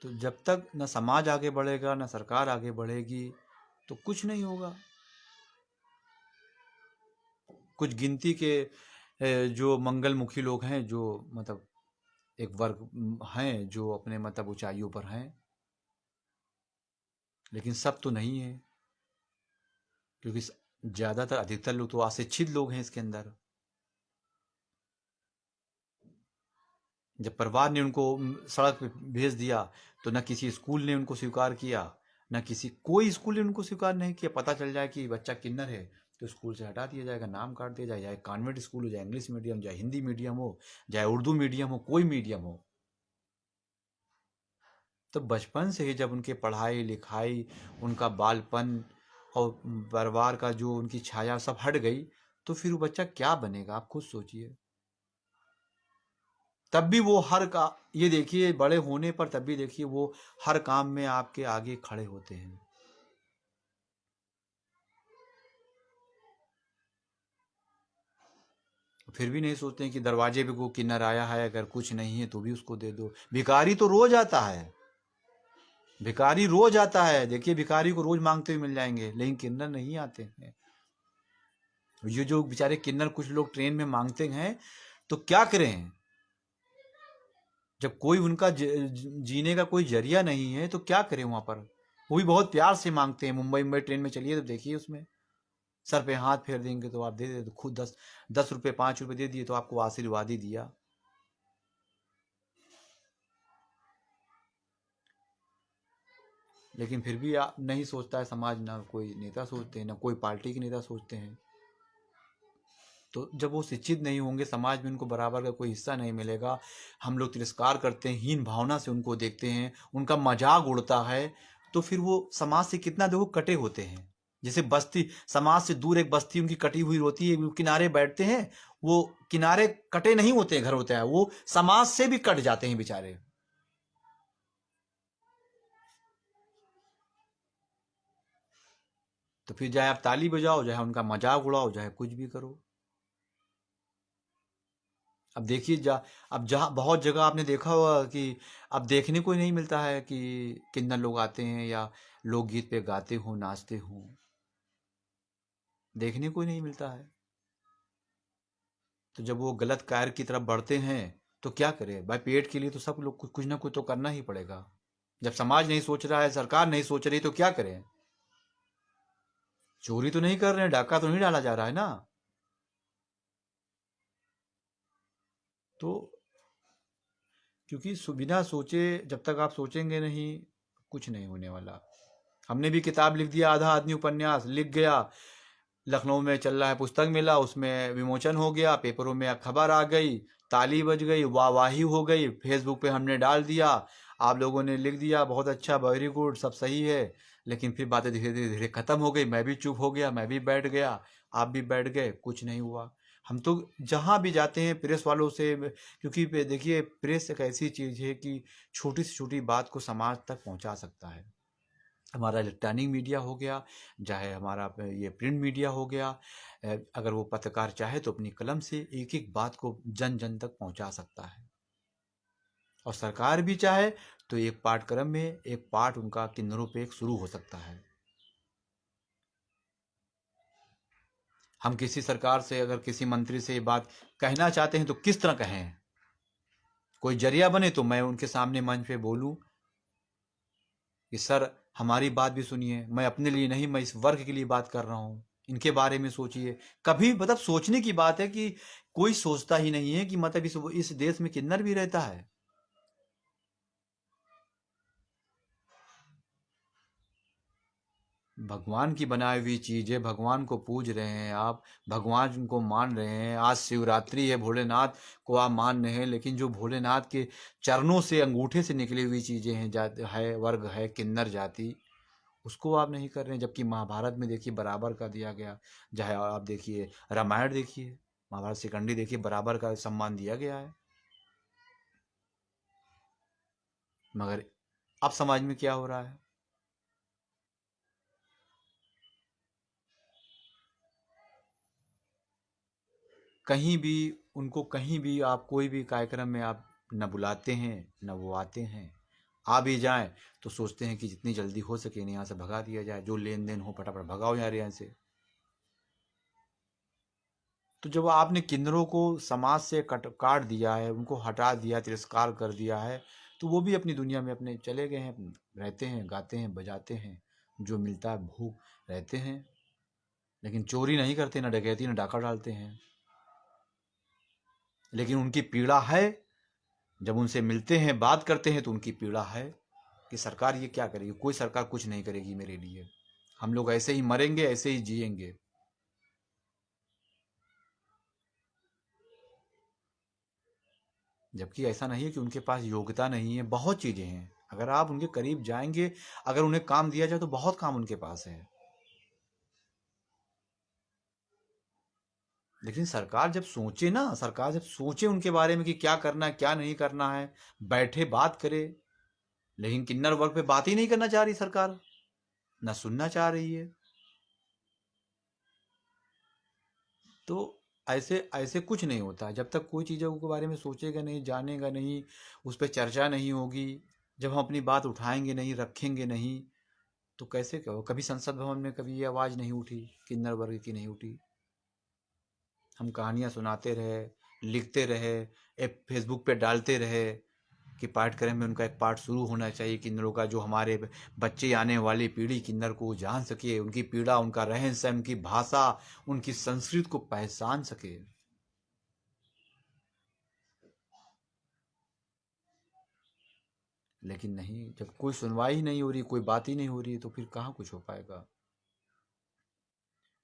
तो जब तक न समाज आगे बढ़ेगा, न सरकार आगे बढ़ेगी, तो कुछ नहीं होगा। कुछ गिनती के जो मंगलमुखी लोग हैं, जो मतलब एक वर्ग हैं जो अपने मतलब ऊंचाइयों पर हैं, लेकिन सब तो नहीं है, क्योंकि ज्यादातर, अधिकतर लोग तो अशिक्षित लोग हैं इसके अंदर। जब परिवार ने उनको सड़क पे भेज दिया तो न किसी स्कूल ने उनको स्वीकार किया, न किसी कोई स्कूल ने उनको स्वीकार नहीं किया। पता चल जाए कि बच्चा किन्नर है तो स्कूल से हटा दिया जाएगा, नाम काट दिया जाएगा, चाहे कॉन्वेंट स्कूल हो, चाहे इंग्लिश मीडियम, चाहे हिंदी मीडियम हो, चाहे उर्दू मीडियम हो, कोई मीडियम हो। तो बचपन से ही जब उनके पढ़ाई लिखाई, उनका बालपन और परिवार का जो उनकी छाया सब हट गई, तो फिर वो बच्चा क्या बनेगा, आप खुद सोचिए। तब भी वो हर का ये देखिए, बड़े होने पर तब भी देखिए वो हर काम में आपके आगे खड़े होते हैं। फिर भी नहीं सोचते हैं कि दरवाजे पे कोई किन्नर आया है, अगर कुछ नहीं है तो भी उसको दे दो। भिखारी तो रोज आता है, भिखारी रोज आता है, देखिए भिखारी को रोज मांगते हुए मिल जाएंगे, लेकिन किन्नर नहीं आते हैं। ये जो बेचारे किन्नर कुछ लोग ट्रेन में मांगते हैं, तो क्या करें, जब कोई उनका जीने का कोई जरिया नहीं है तो क्या करें वहां पर। वो भी बहुत प्यार से मांगते हैं। मुंबई में ट्रेन में चलिए तो देखिए, उसमें सर पे हाथ फेर देंगे तो आप दे दे, तो खुद 10 रुपये 5 रुपये दे दिए तो आपको आशीर्वाद ही दिया। लेकिन फिर भी नहीं सोचता है समाज, ना कोई नेता सोचते हैं, ना कोई पार्टी के नेता सोचते हैं। तो जब वो शिक्षित नहीं होंगे, समाज में उनको बराबर का कोई हिस्सा नहीं मिलेगा, हम लोग तिरस्कार करते हैं, हीन भावना से उनको देखते हैं, उनका मजाक उड़ता है, तो फिर वो समाज से कितना देखो कटे होते हैं। जैसे बस्ती, समाज से दूर एक बस्ती उनकी कटी हुई होती है, वो किनारे बैठते हैं, वो किनारे कटे नहीं होते हैं, घर होता है, वो समाज से भी कट जाते हैं बेचारे। तो फिर चाहे आप ताली बजाओ, चाहे उनका मजाक उड़ाओ, चाहे कुछ भी करो। अब देखिए अब जहाँ बहुत जगह आपने देखा होगा कि अब देखने को ही नहीं मिलता है कि किन्नर लोग आते हैं या लोकगीत पे गाते हो, नाचते हो, देखने को ही नहीं मिलता है। तो जब वो गलत कार्य की तरफ बढ़ते हैं तो क्या करें भाई, पेट के लिए तो सब लोग कुछ ना कुछ तो करना ही पड़ेगा। जब समाज नहीं सोच रहा है, सरकार नहीं सोच रही, तो क्या करें। चोरी तो नहीं कर रहे हैं, डाका तो नहीं डाला जा रहा है ना। तो क्योंकि बिना सोचे, जब तक आप सोचेंगे नहीं, कुछ नहीं होने वाला। हमने भी किताब लिख दिया, आधा आदमी उपन्यास लिख गया, लखनऊ में चल रहा है पुस्तक मेला, उसमें विमोचन हो गया, पेपरों में खबर आ गई, ताली बज गई, वाहवाही हो गई, फेसबुक पे हमने डाल दिया, आप लोगों ने लिख दिया बहुत अच्छा, वेरी गुड, सब सही है। लेकिन फिर बातें धीरे धीरे धीरे खत्म हो गई, मैं भी चुप हो गया, मैं भी बैठ गया, आप भी बैठ गए, कुछ नहीं हुआ। हम तो जहाँ भी जाते हैं प्रेस वालों से, क्योंकि देखिए प्रेस एक ऐसी चीज़ है कि छोटी से छोटी बात को समाज तक पहुँचा सकता है। हमारा इलेक्ट्रॉनिक मीडिया हो गया, चाहे हमारा ये प्रिंट मीडिया हो गया, अगर वो पत्रकार चाहे तो अपनी कलम से एक एक बात को जन जन तक पहुंचा सकता है। और सरकार भी चाहे तो एक पाठ्यक्रम में एक पाठ उनका किन्नरों पे एक शुरू हो सकता है। हम किसी सरकार से, अगर किसी मंत्री से ये बात कहना चाहते हैं तो किस तरह कहें, कोई जरिया बने तो मैं उनके सामने मंच पे बोलूं कि सर हमारी बात भी सुनिए, मैं अपने लिए नहीं, मैं इस वर्ग के लिए बात कर रहा हूँ, इनके बारे में सोचिए। कभी मतलब सोचने की बात है कि कोई सोचता ही नहीं है कि मतलब इस देश में किन्नर भी रहता है। भगवान की बनाई हुई चीज है, भगवान को पूज रहे हैं आप, भगवान को मान रहे हैं, आज शिवरात्रि है, भोलेनाथ को आप मान रहे हैं, लेकिन जो भोलेनाथ के चरणों से अंगूठे से निकली हुई चीजें हैं, जात है, वर्ग है किन्नर जाति, उसको आप नहीं कर रहे हैं। जबकि महाभारत में देखिए बराबर का दिया गया, चाहे आप देखिए रामायण देखिए, महाभारत शिखंडी देखिए, बराबर का सम्मान दिया गया है। मगर अब समाज में क्या हो रहा है, कहीं भी उनको, कहीं भी आप कोई भी कार्यक्रम में आप न बुलाते हैं न वो आते हैं। आ भी जाएं तो सोचते हैं कि जितनी जल्दी हो सके इन्हें यहाँ से भगा दिया जाए, जो लेन देन हो फटाफट भगाओ यार यहाँ से। तो जब आपने किन्नरों को समाज से काट दिया है, उनको हटा दिया, तिरस्कार कर दिया है, तो वो भी अपनी दुनिया में अपने चले गए हैं, रहते हैं, गाते हैं, बजाते हैं, जो मिलता है भूख रहते हैं, लेकिन चोरी नहीं करते, ना डकैती, ना डाका डालते हैं। लेकिन उनकी पीड़ा है, जब उनसे मिलते हैं, बात करते हैं, तो उनकी पीड़ा है कि सरकार ये क्या करेगी, कोई सरकार कुछ नहीं करेगी मेरे लिए, हम लोग ऐसे ही मरेंगे, ऐसे ही जिएंगे। जबकि ऐसा नहीं है कि उनके पास योग्यता नहीं है, बहुत चीज़ें हैं। अगर आप उनके करीब जाएंगे, अगर उन्हें काम दिया जाए तो बहुत काम उनके पास है। लेकिन सरकार जब सोचे उनके बारे में कि क्या करना है क्या नहीं करना है, बैठे बात करे। लेकिन किन्नर वर्ग पे बात ही नहीं करना चाह रही सरकार, ना सुनना चाह रही है। तो ऐसे ऐसे कुछ नहीं होता जब तक कोई चीज़ों के बारे में सोचेगा नहीं, जानेगा नहीं, उस पर चर्चा नहीं होगी। जब हम अपनी बात उठाएंगे नहीं, रखेंगे नहीं, तो कैसे कहो। कभी संसद भवन में कभी ये आवाज़ नहीं उठी, किन्नर वर्ग की नहीं उठी। हम कहानियाँ सुनाते रहे, लिखते रहे, एक फेसबुक पे डालते रहे कि पाठ्यक्रम में उनका एक पाठ शुरू होना चाहिए किन्नरों का, जो हमारे बच्चे आने वाली पीढ़ी किन्नर को जान सके, उनकी पीड़ा, उनका रहन सहन, उनकी भाषा, उनकी संस्कृति को पहचान सके। लेकिन नहीं, जब कोई सुनवाई ही नहीं हो रही, कोई बात ही नहीं हो रही, तो फिर कहाँ कुछ हो पाएगा।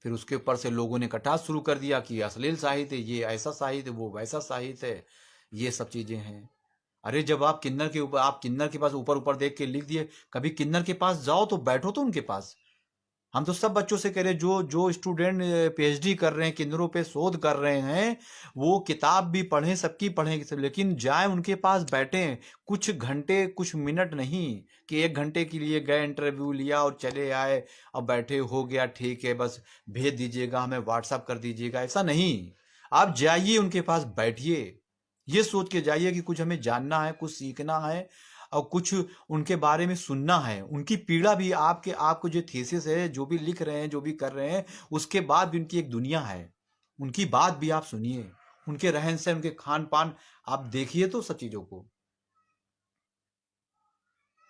फिर उसके ऊपर से लोगों ने कटाक्ष शुरू कर दिया कि अश्लील साहित्य, ये ऐसा साहित्य, वो वैसा साहित्य है, ये सब चीजें हैं। अरे जब आप किन्नर के ऊपर, आप किन्नर के पास ऊपर ऊपर देख के लिख दिए, कभी किन्नर के पास जाओ तो बैठो तो उनके पास। हम तो सब बच्चों से कह रहे हैं, जो जो स्टूडेंट पीएचडी कर रहे हैं, किन्नरों पे शोध कर रहे हैं, वो किताब भी पढ़ें, सबकी पढ़ें, लेकिन जाए उनके पास बैठें कुछ घंटे, कुछ मिनट नहीं कि 1 घंटे के लिए गए, इंटरव्यू लिया और चले आए, अब बैठे, हो गया ठीक है, बस भेज दीजिएगा, हमें व्हाट्सअप कर दीजिएगा। ऐसा नहीं, आप जाइए उनके पास बैठिए, ये सोच के जाइए कि कुछ हमें जानना है, कुछ सीखना है, और कुछ उनके बारे में सुनना है। उनकी पीड़ा भी, आपके आपको जो थीसिस है, जो भी लिख रहे हैं, जो भी कर रहे हैं, उसके बाद भी उनकी एक दुनिया है। उनकी बात भी आप सुनिए, उनके रहन सहन, उनके खान पान आप देखिए तो सब चीजों को।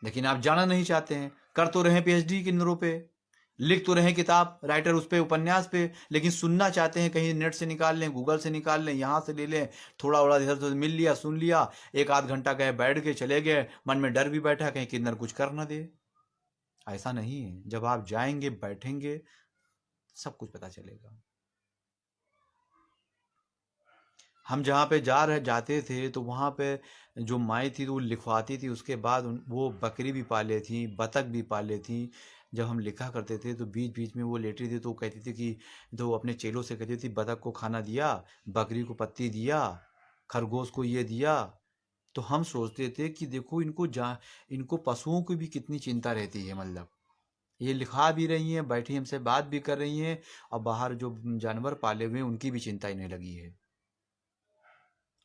लेकिन आप जाना नहीं चाहते हैं। कर तो रहे पीएचडी किन्नरों पे, लिख तो रहे किताब, राइटर उस पे, उपन्यास पे, लेकिन सुनना चाहते हैं, कहीं नेट से निकाल लें, गूगल से निकाल लें, यहाँ से ले लें, थोड़ा बड़ा इधर से मिल लिया, सुन लिया, 1 आध घंटा गए, बैठ के चले गए, मन में डर भी बैठा कहीं किन्नर कुछ कर ना दे। ऐसा नहीं है, जब आप जाएंगे, बैठेंगे, सब कुछ पता चलेगा। हम जहाँ पे जाते थे तो वहाँ पे जो माई थी तो वो लिखवाती थी, उसके बाद वो बकरी भी पाले थी, बतख भी पाले थी। जब हम लिखा करते थे तो बीच बीच में वो लेटी थी, तो वो कहती थी कि, तो वो अपने चेलों से कहती थी, बतख को खाना दिया, बकरी को पत्ती दिया, खरगोश को ये दिया। तो हम सोचते थे कि देखो इनको पशुओं की भी कितनी चिंता रहती है, मतलब ये लिखा भी रही हैं, बैठी हमसे बात भी कर रही हैं, और बाहर जो जानवर पाले हुए हैं उनकी भी चिंता इन्हें लगी है।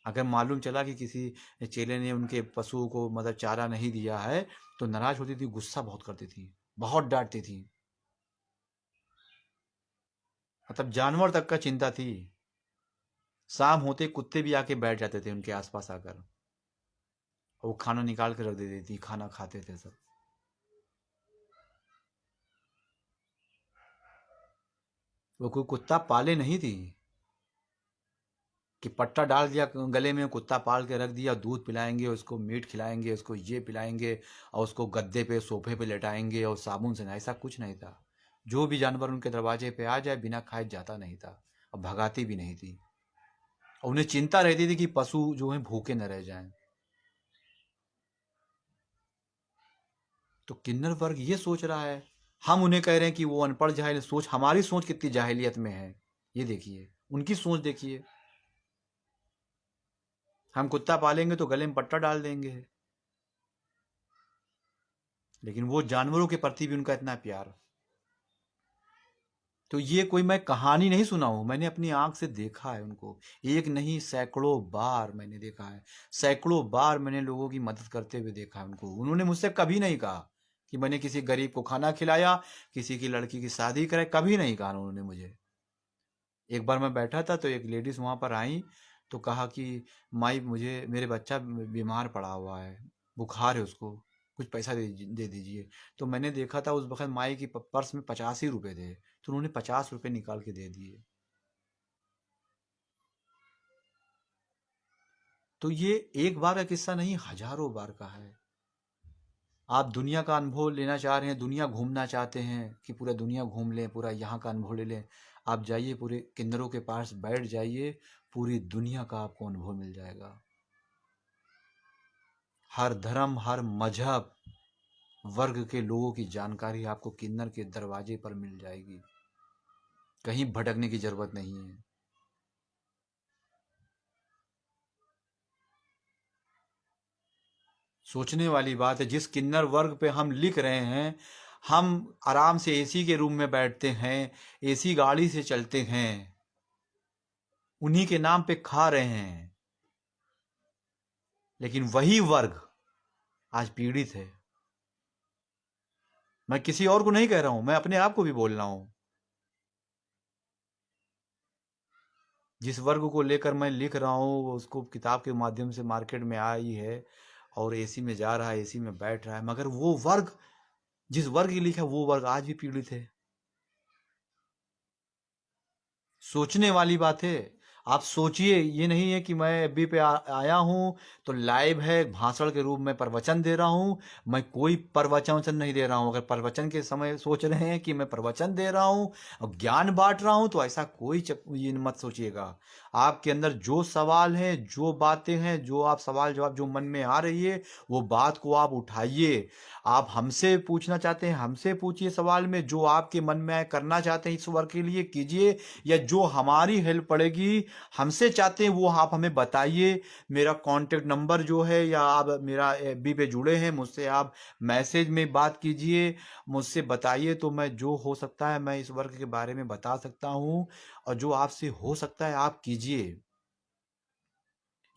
अगर मालूम चला कि किसी चेले ने उनके पशुओं को मतलब चारा नहीं दिया है, तो नाराज होती थी, गुस्सा बहुत करती थी, बहुत डांटती थी। मतलब जानवर तक का चिंता थी। शाम होते कुत्ते भी आके बैठ जाते थे उनके आसपास आकर, और वो खाना निकाल के रख देती थी, खाना खाते थे सब। वो कोई कुत्ता पाले नहीं थी कि पट्टा डाल दिया गले में, कुत्ता पाल के रख दिया, दूध पिलाएंगे उसको, मीट खिलाएंगे उसको, ये पिलाएंगे, और उसको गद्दे पे, सोफे पे लेटाएंगे और साबुन से, ऐसा कुछ नहीं था। जो भी जानवर उनके दरवाजे पे आ जाए, बिना खाए जाता नहीं था, और भगाती भी नहीं थी। और उन्हें चिंता रहती थी कि पशु जो है भूखे न रह जाएं। तो किन्नर वर्ग ये सोच रहा है, हम उन्हें कह रहे हैं कि वो अनपढ़ जाहिल। सोच, हमारी सोच कितनी जाहिलियत में है, ये देखिए, उनकी सोच देखिए। हम कुत्ता पालेंगे तो गले में पट्टा डाल देंगे, लेकिन वो जानवरों के प्रति भी उनका इतना प्यार। तो ये कोई मैं कहानी नहीं सुना हूं, मैंने अपनी आंख से देखा है उनको। एक नहीं, सैकड़ों बार मैंने देखा है, सैकड़ों बार मैंने लोगों की मदद करते हुए देखा है उनको। उन्होंने मुझसे कभी नहीं कहा कि मैंने किसी गरीब को खाना खिलाया, किसी की लड़की की शादी कराई, कभी नहीं कहा उन्होंने मुझे। एक बार मैं बैठा था तो एक लेडीज वहां पर आई, तो कहा कि माई, मुझे, मेरे बच्चा बीमार पड़ा हुआ है, बुखार है उसको, कुछ पैसा दे दीजिए। तो मैंने देखा था उस वक्त माई की पर्स में 85 रुपए थे, तो उन्होंने 50 रुपए निकाल के दे दिए। तो ये एक बार का किस्सा नहीं, हजारों बार का है। आप दुनिया का अनुभव लेना चाह रहे हैं, दुनिया घूमना चाहते हैं कि पूरा दुनिया घूम लें, पूरा यहाँ का अनुभव ले लें, आप जाइए, पूरे किन्नरों के पास बैठ जाइए, पूरी दुनिया का आपको अनुभव मिल जाएगा। हर धर्म, हर मजहब, वर्ग के लोगों की जानकारी आपको किन्नर के दरवाजे पर मिल जाएगी। कहीं भटकने की जरूरत नहीं है। सोचने वाली बात है, जिस किन्नर वर्ग पे हम लिख रहे हैं, हम आराम से एसी के रूम में बैठते हैं, एसी गाड़ी से चलते हैं, उन्हीं के नाम पे खा रहे हैं, लेकिन वही वर्ग आज पीड़ित है। मैं किसी और को नहीं कह रहा हूं, मैं अपने आप को भी बोल रहा हूं। जिस वर्ग को लेकर मैं लिख रहा हूं, उसको किताब के माध्यम से मार्केट में आई है और एसी में जा रहा है, एसी में बैठ रहा है, मगर वो वर्ग, जिस वर्ग की लिखा वो वर्ग आज भी पीड़ित है। सोचने वाली बात है। आप सोचिए, ये नहीं है कि मैं एफबी पे आया हूँ तो लाइव है, भाषण के रूप में प्रवचन दे रहा हूँ। मैं कोई प्रवचन नहीं दे रहा हूँ। अगर प्रवचन के समय सोच रहे हैं कि मैं प्रवचन दे रहा हूँ और ज्ञान बांट रहा हूँ, तो ऐसा कोई ये मत सोचिएगा। आपके अंदर जो सवाल है, जो बातें हैं, जो आप सवाल जवाब जो मन में आ रही है, वो बात को आप उठाइए। आप हमसे पूछना चाहते हैं, हमसे पूछिए सवाल में, जो आपके मन में आए करना चाहते हैं इस वर्ग के लिए कीजिए, या जो हमारी हेल्प पड़ेगी हमसे चाहते हैं वो आप हमें बताइए। मेरा कांटेक्ट नंबर जो है, या आप मेरा एफबी पे जुड़े हैं, मुझसे आप मैसेज में बात कीजिए, मुझसे बताइए, तो मैं जो हो सकता है मैं इस वर्ग के बारे में बता सकता हूँ, और जो आपसे हो सकता है आप कीजिए।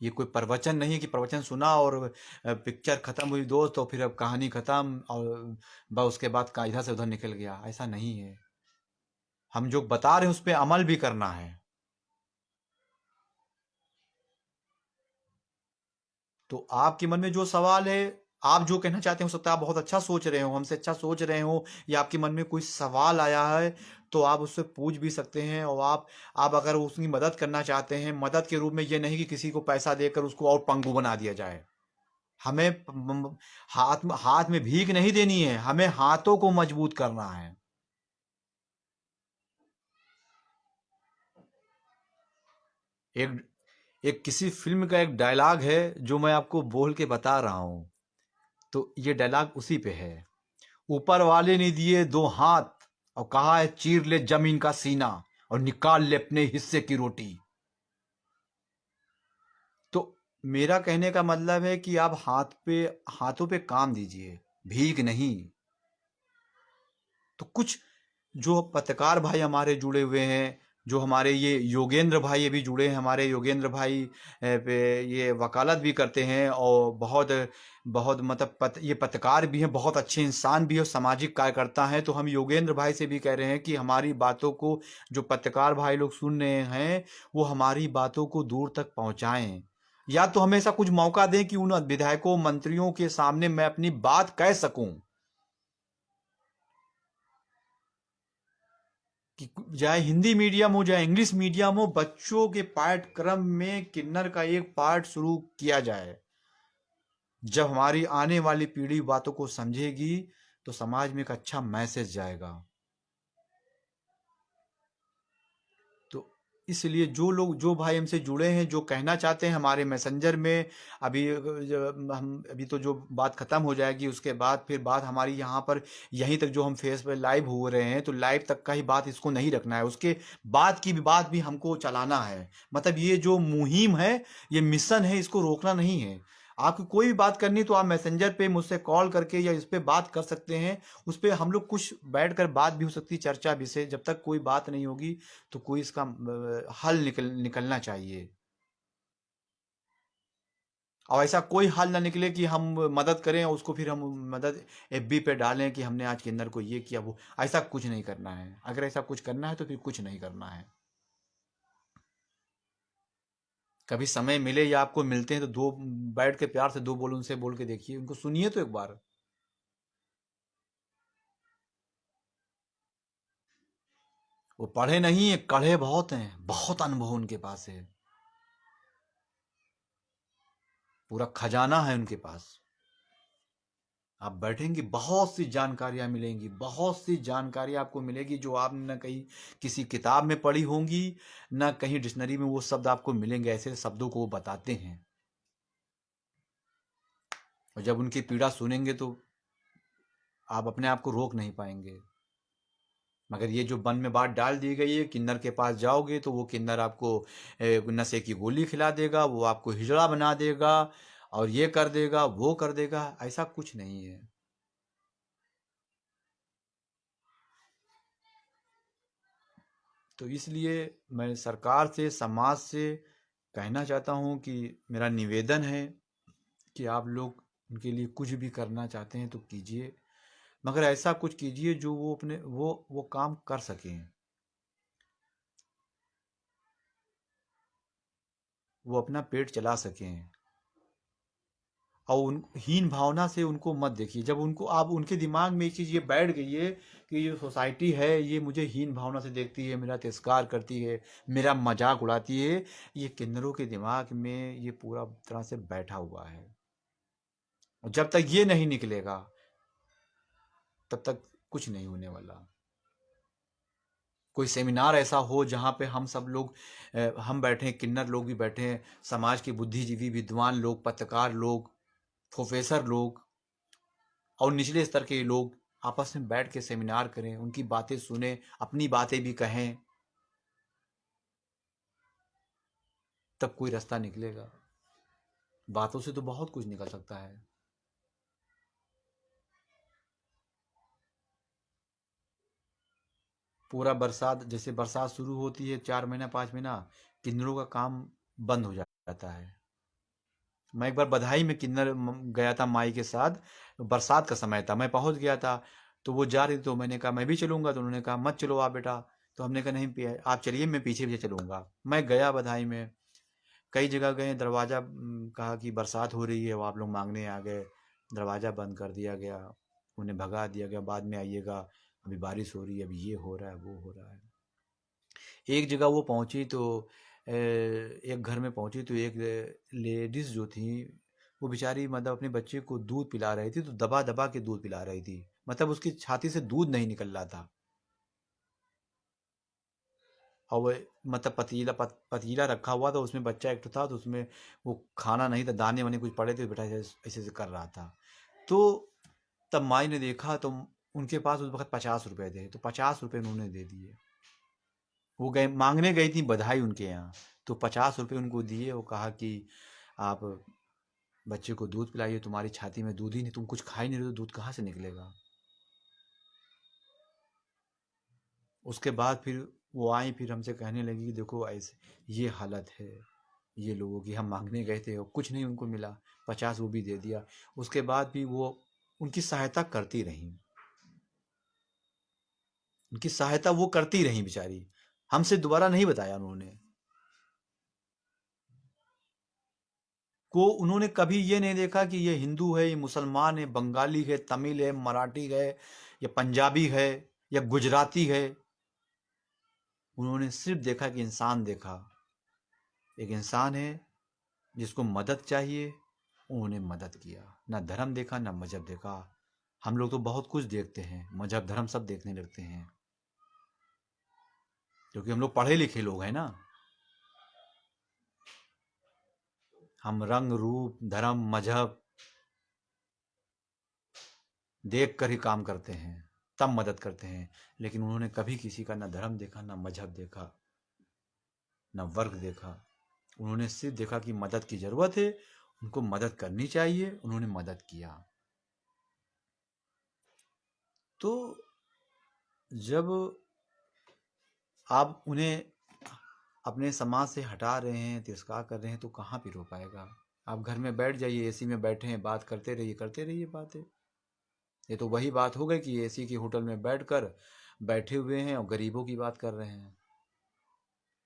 ये कोई प्रवचन नहीं है कि प्रवचन सुना और पिक्चर खत्म हुई दोस्त, और फिर अब कहानी खत्म और बस उसके बाद का इधर से उधर निकल गया, ऐसा नहीं है। हम जो बता रहे हैं उस पर अमल भी करना है। तो आपके मन में जो सवाल है, आप जो कहना चाहते हो सकता है आप बहुत अच्छा सोच रहे हो, हमसे अच्छा सोच रहे हो, या आपके मन में कोई सवाल आया है, तो आप उससे पूछ भी सकते हैं। और आप अगर उसकी मदद करना चाहते हैं, मदद के रूप में ये नहीं कि किसी को पैसा देकर उसको और पंगु बना दिया जाए। हमें हाथ में भीख नहीं देनी है, हमें हाथों को मजबूत करना है। एक एक किसी फिल्म का एक डायलॉग है जो मैं आपको बोल के बता रहा हूं, तो ये डायलॉग उसी पे है। ऊपर वाले ने दिए दो हाथ और कहा है चीर ले जमीन का सीना और निकाल ले अपने हिस्से की रोटी। तो मेरा कहने का मतलब है कि आप हाथों पे काम दीजिए, भीख नहीं। तो कुछ जो पत्रकार भाई हमारे जुड़े हुए हैं, जो हमारे ये योगेंद्र भाई अभी जुड़े हैं, हमारे योगेंद्र भाई पे ये वकालत भी करते हैं, और बहुत बहुत मतलब ये पत्रकार भी हैं, बहुत अच्छे इंसान भी है और सामाजिक कार्यकर्ता हैं। तो हम योगेंद्र भाई से भी कह रहे हैं कि हमारी बातों को जो पत्रकार भाई लोग सुन रहे हैं, वो हमारी बातों को दूर तक पहुंचाएं, या तो हमें ऐसा कुछ मौका दें कि उन विधायकों मंत्रियों के सामने मैं अपनी बात कह सकूं, कि चाहे हिंदी मीडियम हो चाहे इंग्लिश मीडियम हो, बच्चों के पाठ्यक्रम में किन्नर का एक पार्ट शुरू किया जाए। जब हमारी आने वाली पीढ़ी बातों को समझेगी, तो समाज में एक अच्छा मैसेज जाएगा। तो इसलिए जो लोग, जो भाई हमसे जुड़े हैं, जो कहना चाहते हैं हमारे मैसेंजर में, अभी हम अभी तो जो बात खत्म हो जाएगी उसके बाद फिर बात हमारी यहाँ पर यहीं तक, जो हम फेस पे लाइव हो रहे हैं तो लाइव तक का ही बात, इसको नहीं रखना है, उसके बाद की भी बात भी हमको चलाना है। मतलब ये जो मुहिम है, ये मिशन है, इसको रोकना नहीं है। आपको कोई भी बात करनी तो आप मैसेंजर पे मुझसे कॉल करके या इस पे बात कर सकते हैं। उस पे हम लोग कुछ बैठकर बात भी हो सकती है, चर्चा विषय। जब तक कोई बात नहीं होगी तो कोई इसका हल निकलना चाहिए। और ऐसा कोई हल ना निकले कि हम मदद करें और उसको फिर हम मदद एफबी पे डालें कि हमने आज के अंदर को ये किया वो। ऐसा कुछ नहीं करना है। अगर ऐसा कुछ करना है तो फिर कुछ नहीं करना है। कभी समय मिले या आपको मिलते हैं तो दो बैठ के प्यार से दो बोल उनसे बोल के देखिए, उनको सुनिए तो एक बार। वो पढ़े नहीं है, कढ़े बहुत हैं, बहुत अनुभव उनके पास है, पूरा खजाना है उनके पास। आप बैठेंगे बहुत सी जानकारियां मिलेंगी, बहुत सी जानकारी आपको मिलेगी जो आपने न कहीं किसी किताब में पढ़ी होंगी, न कहीं डिक्शनरी में वो शब्द आपको मिलेंगे। ऐसे शब्दों को वो बताते हैं। और जब उनकी पीड़ा सुनेंगे तो आप अपने आप को रोक नहीं पाएंगे। मगर ये जो मन में बात डाल दी गई है, किन्नर के पास जाओगे तो वो किन्नर आपको नशे की गोली खिला देगा, वो आपको हिजड़ा बना देगा और ये कर देगा वो कर देगा, ऐसा कुछ नहीं है। तो इसलिए मैं सरकार से, समाज से कहना चाहता हूँ कि मेरा निवेदन है कि आप लोग उनके लिए कुछ भी करना चाहते हैं तो कीजिए, मगर ऐसा कुछ कीजिए जो वो अपने वो काम कर सकें, वो अपना पेट चला सकें। और उन हीन भावना से उनको मत देखिए। जब उनको आप उनके दिमाग में एक चीज़ ये बैठ गई है कि जो सोसाइटी है ये मुझे हीन भावना से देखती है, मेरा तिरस्कार करती है, मेरा मजाक उड़ाती है, ये किन्नरों के दिमाग में ये पूरा तरह से बैठा हुआ है। और जब तक ये नहीं निकलेगा तब तक कुछ नहीं होने वाला। कोई सेमिनार ऐसा हो जहाँ पे हम सब लोग हम बैठे हैं, किन्नर लोग भी बैठे हैं, समाज के बुद्धिजीवी, विद्वान लोग, पत्रकार लोग, प्रोफेसर लोग और निचले स्तर के लोग आपस में बैठ के सेमिनार करें, उनकी बातें सुने, अपनी बातें भी कहें, तब कोई रास्ता निकलेगा। बातों से तो बहुत कुछ निकल सकता है। पूरा बरसात, जैसे बरसात शुरू होती है 4 महीना 5 महीना, किन्नरों का काम बंद हो जाता है। मैं एक बार बधाई में किन्नर गया था माई के साथ, बरसात का समय था, मैं पहुंच गया था। तो वो जा रही थी तो मैंने कहा मैं भी चलूंगा, तो उन्होंने कहा मत चलो आप बेटा। तो हमने कहा नहीं आप चलिए, मैं पीछे पीछे चलूंगा। मैं गया बधाई में, कई जगह गए, दरवाज़ा कहा कि बरसात हो रही है, वो आप लोग मांगने आ गए, दरवाज़ा बंद कर दिया गया, उन्हें भगा दिया गया, बाद में आइएगा, अभी बारिश हो रही है, अभी ये हो रहा है वो हो रहा है। एक जगह वो पहुंची तो एक घर में पहुंची तो एक लेडीज जो थी, वो बेचारी मतलब अपने बच्चे को दूध पिला रही थी, तो दबा दबा के दूध पिला रही थी, मतलब उसकी छाती से दूध नहीं निकल रहा था। और वो मतलब पतीला रखा हुआ था, उसमें बच्चा एक तो था, तो उसमें वो खाना नहीं था, दाने वाने कुछ पड़े थे, बेटा ऐसे ऐसे कर रहा था। तो तब माई ने देखा तो उनके पास उस वक्त 50 रुपए थे, तो 50 रुपए उन्होंने दे दिए। वो गए मांगने गई थी बधाई उनके यहाँ, तो 50 रुपए उनको दिए। वो कहा कि आप बच्चे को दूध पिलाइए, तुम्हारी छाती में दूध ही नहीं, तुम कुछ खा ही नहीं रहे, तो दूध कहाँ से निकलेगा। उसके बाद फिर वो आई, फिर हमसे कहने लगी कि देखो ऐसे ये हालत है ये लोगों की, हम मांगने गए थे और कुछ नहीं उनको मिला, 50 वो भी दे दिया। उसके बाद भी वो उनकी सहायता करती रहीं, उनकी सहायता वो करती रहीं बेचारी, हमसे दोबारा नहीं बताया उन्होंने। को उन्होंने कभी ये नहीं देखा कि ये हिंदू है, ये मुसलमान है, बंगाली है, तमिल है, मराठी है, या पंजाबी है, या गुजराती है। उन्होंने सिर्फ देखा कि इंसान देखा, एक इंसान है जिसको मदद चाहिए, उन्होंने मदद किया। ना धर्म देखा ना मजहब देखा। हम लोग तो बहुत कुछ देखते हैं, मजहब धर्म सब देखने लगते हैं, क्योंकि हम लोग पढ़े लिखे लोग हैं ना। हम रंग रूप धर्म मजहब देख कर ही काम करते हैं, तब मदद करते हैं। लेकिन उन्होंने कभी किसी का ना धर्म देखा ना मजहब देखा ना वर्ग देखा। उन्होंने सिर्फ देखा कि मदद की जरूरत है, उनको मदद करनी चाहिए, उन्होंने मदद किया। तो जब आप उन्हें अपने समाज से हटा रहे हैं, तिरस्कार कर रहे हैं, तो कहाँ पे रो पाएगा। आप घर में बैठ जाइए, एसी में बैठे हैं, बात करते रहिए बातें। ये तो वही बात हो गई कि एसी के होटल में बैठकर बैठे हुए हैं और गरीबों की बात कर रहे हैं।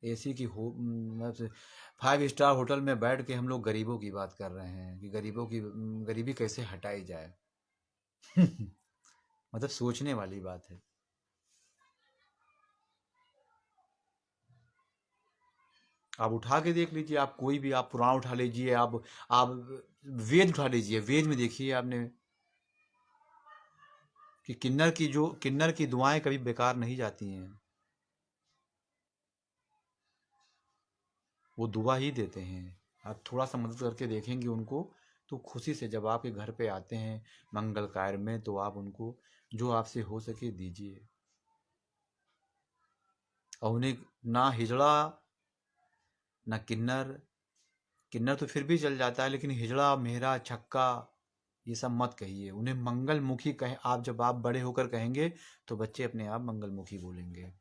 एसी की हो मतलब 5 स्टार होटल में बैठ के हम लोग गरीबों की बात कर रहे हैं कि गरीबों की गरीबी कैसे हटाई जाए। मतलब सोचने वाली बात है। आप उठा के देख लीजिए, आप कोई भी, आप पुराण उठा लीजिए, आप वेद उठा लीजिए, वेद में देखिए आपने कि किन्नर की दुआएं कभी बेकार नहीं जाती हैं, वो दुआ ही देते हैं। आप थोड़ा सा मदद करके देखेंगे उनको, तो खुशी से जब आपके घर पे आते हैं मंगल कार्य में, तो आप उनको जो आपसे हो सके दीजिए। और उन्हें ना हिजड़ा ना किन्नर, किन्नर तो फिर भी चल जाता है, लेकिन हिजड़ा मेहरा छक्का ये सब मत कहिए। उन्हें मंगलमुखी कहें। आप जब आप बड़े होकर कहेंगे तो बच्चे अपने आप मंगलमुखी बोलेंगे।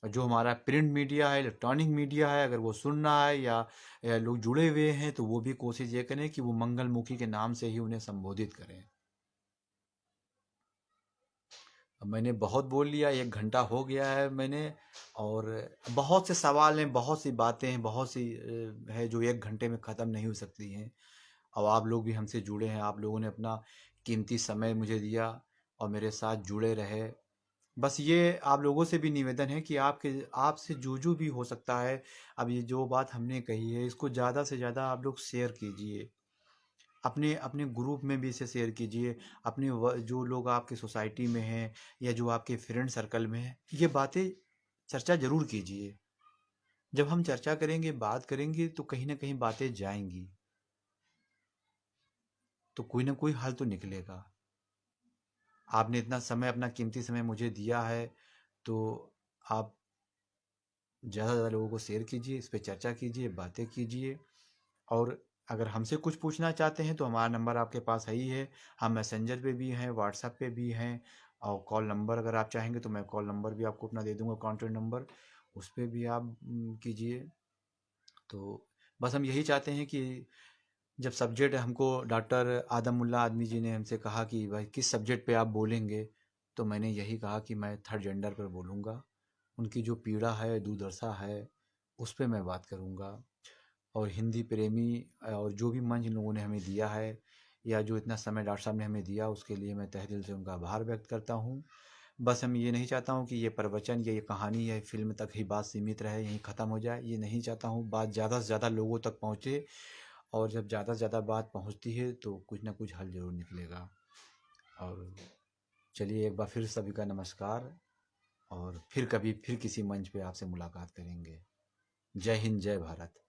और जो हमारा प्रिंट मीडिया है, इलेक्ट्रॉनिक मीडिया है, अगर वो सुन रहा है या लोग जुड़े हुए हैं, तो वो भी कोशिश ये करें कि वो मंगलमुखी के नाम से ही उन्हें संबोधित करें। अब मैंने बहुत बोल लिया, 1 घंटा हो गया है मैंने, और बहुत से सवाल हैं, बहुत सी बातें हैं, बहुत सी है जो 1 घंटे में ख़त्म नहीं हो सकती हैं। और आप लोग भी हमसे जुड़े हैं, आप लोगों ने अपना कीमती समय मुझे दिया और मेरे साथ जुड़े रहे। बस ये आप लोगों से भी निवेदन है कि आपके आपसे जो भी हो सकता है, अब ये जो बात हमने कही है इसको ज़्यादा से ज़्यादा आप लोग शेयर कीजिए। अपने अपने ग्रुप में भी इसे शेयर कीजिए। अपने जो लोग आपके सोसाइटी में हैं या जो आपके फ्रेंड सर्कल में हैं, ये बातें चर्चा ज़रूर कीजिए। जब हम चर्चा करेंगे, बात करेंगे, तो कहीं ना कहीं बातें जाएंगी, तो कोई ना कोई हल तो निकलेगा। आपने इतना समय, अपना कीमती समय मुझे दिया है, तो आप ज़्यादा से ज़्यादा लोगों को शेयर कीजिए, इस पे चर्चा कीजिए, बातें कीजिए। और अगर हमसे कुछ पूछना चाहते हैं तो हमारा नंबर आपके पास है ही है। हम मैसेंजर पे भी हैं, व्हाट्सएप पे भी हैं, और कॉल नंबर अगर आप चाहेंगे तो मैं कॉल नंबर भी आपको अपना दे दूँगा, कॉन्टैक्ट नंबर, उस पे भी आप कीजिए। तो बस हम यही चाहते हैं कि जब सब्जेक्ट हमको डॉक्टर आदमुल्ला आदमी जी ने हमसे कहा कि भाई किस सब्जेक्ट पे आप बोलेंगे, तो मैंने यही कहा कि मैं थर्ड जेंडर पर बोलूँगा। उनकी जो पीड़ा है, दुर्दशा है, उस पे मैं बात करूँगा। और हिंदी प्रेमी और जो भी मंच इन लोगों ने हमें दिया है, या जो इतना समय डॉक्टर साहब ने हमें दिया, उसके लिए मैं तहे दिल से उनका आभार व्यक्त करता हूँ। बस हम ये नहीं चाहता हूँ कि ये प्रवचन या ये कहानी या फिल्म तक ही बात सीमित रहे, यहीं ख़त्म हो जाए, ये नहीं चाहता हूँ। बात ज़्यादा से ज़्यादा लोगों तक पहुँचे, और जब ज़्यादा से ज़्यादा बात पहुँचती है तो कुछ ना कुछ हल ज़रूर निकलेगा। और चलिए, एक बार फिर सभी का नमस्कार, और फिर कभी फिर किसी मंच पे आपसे मुलाकात करेंगे। जय हिंद, जय भारत।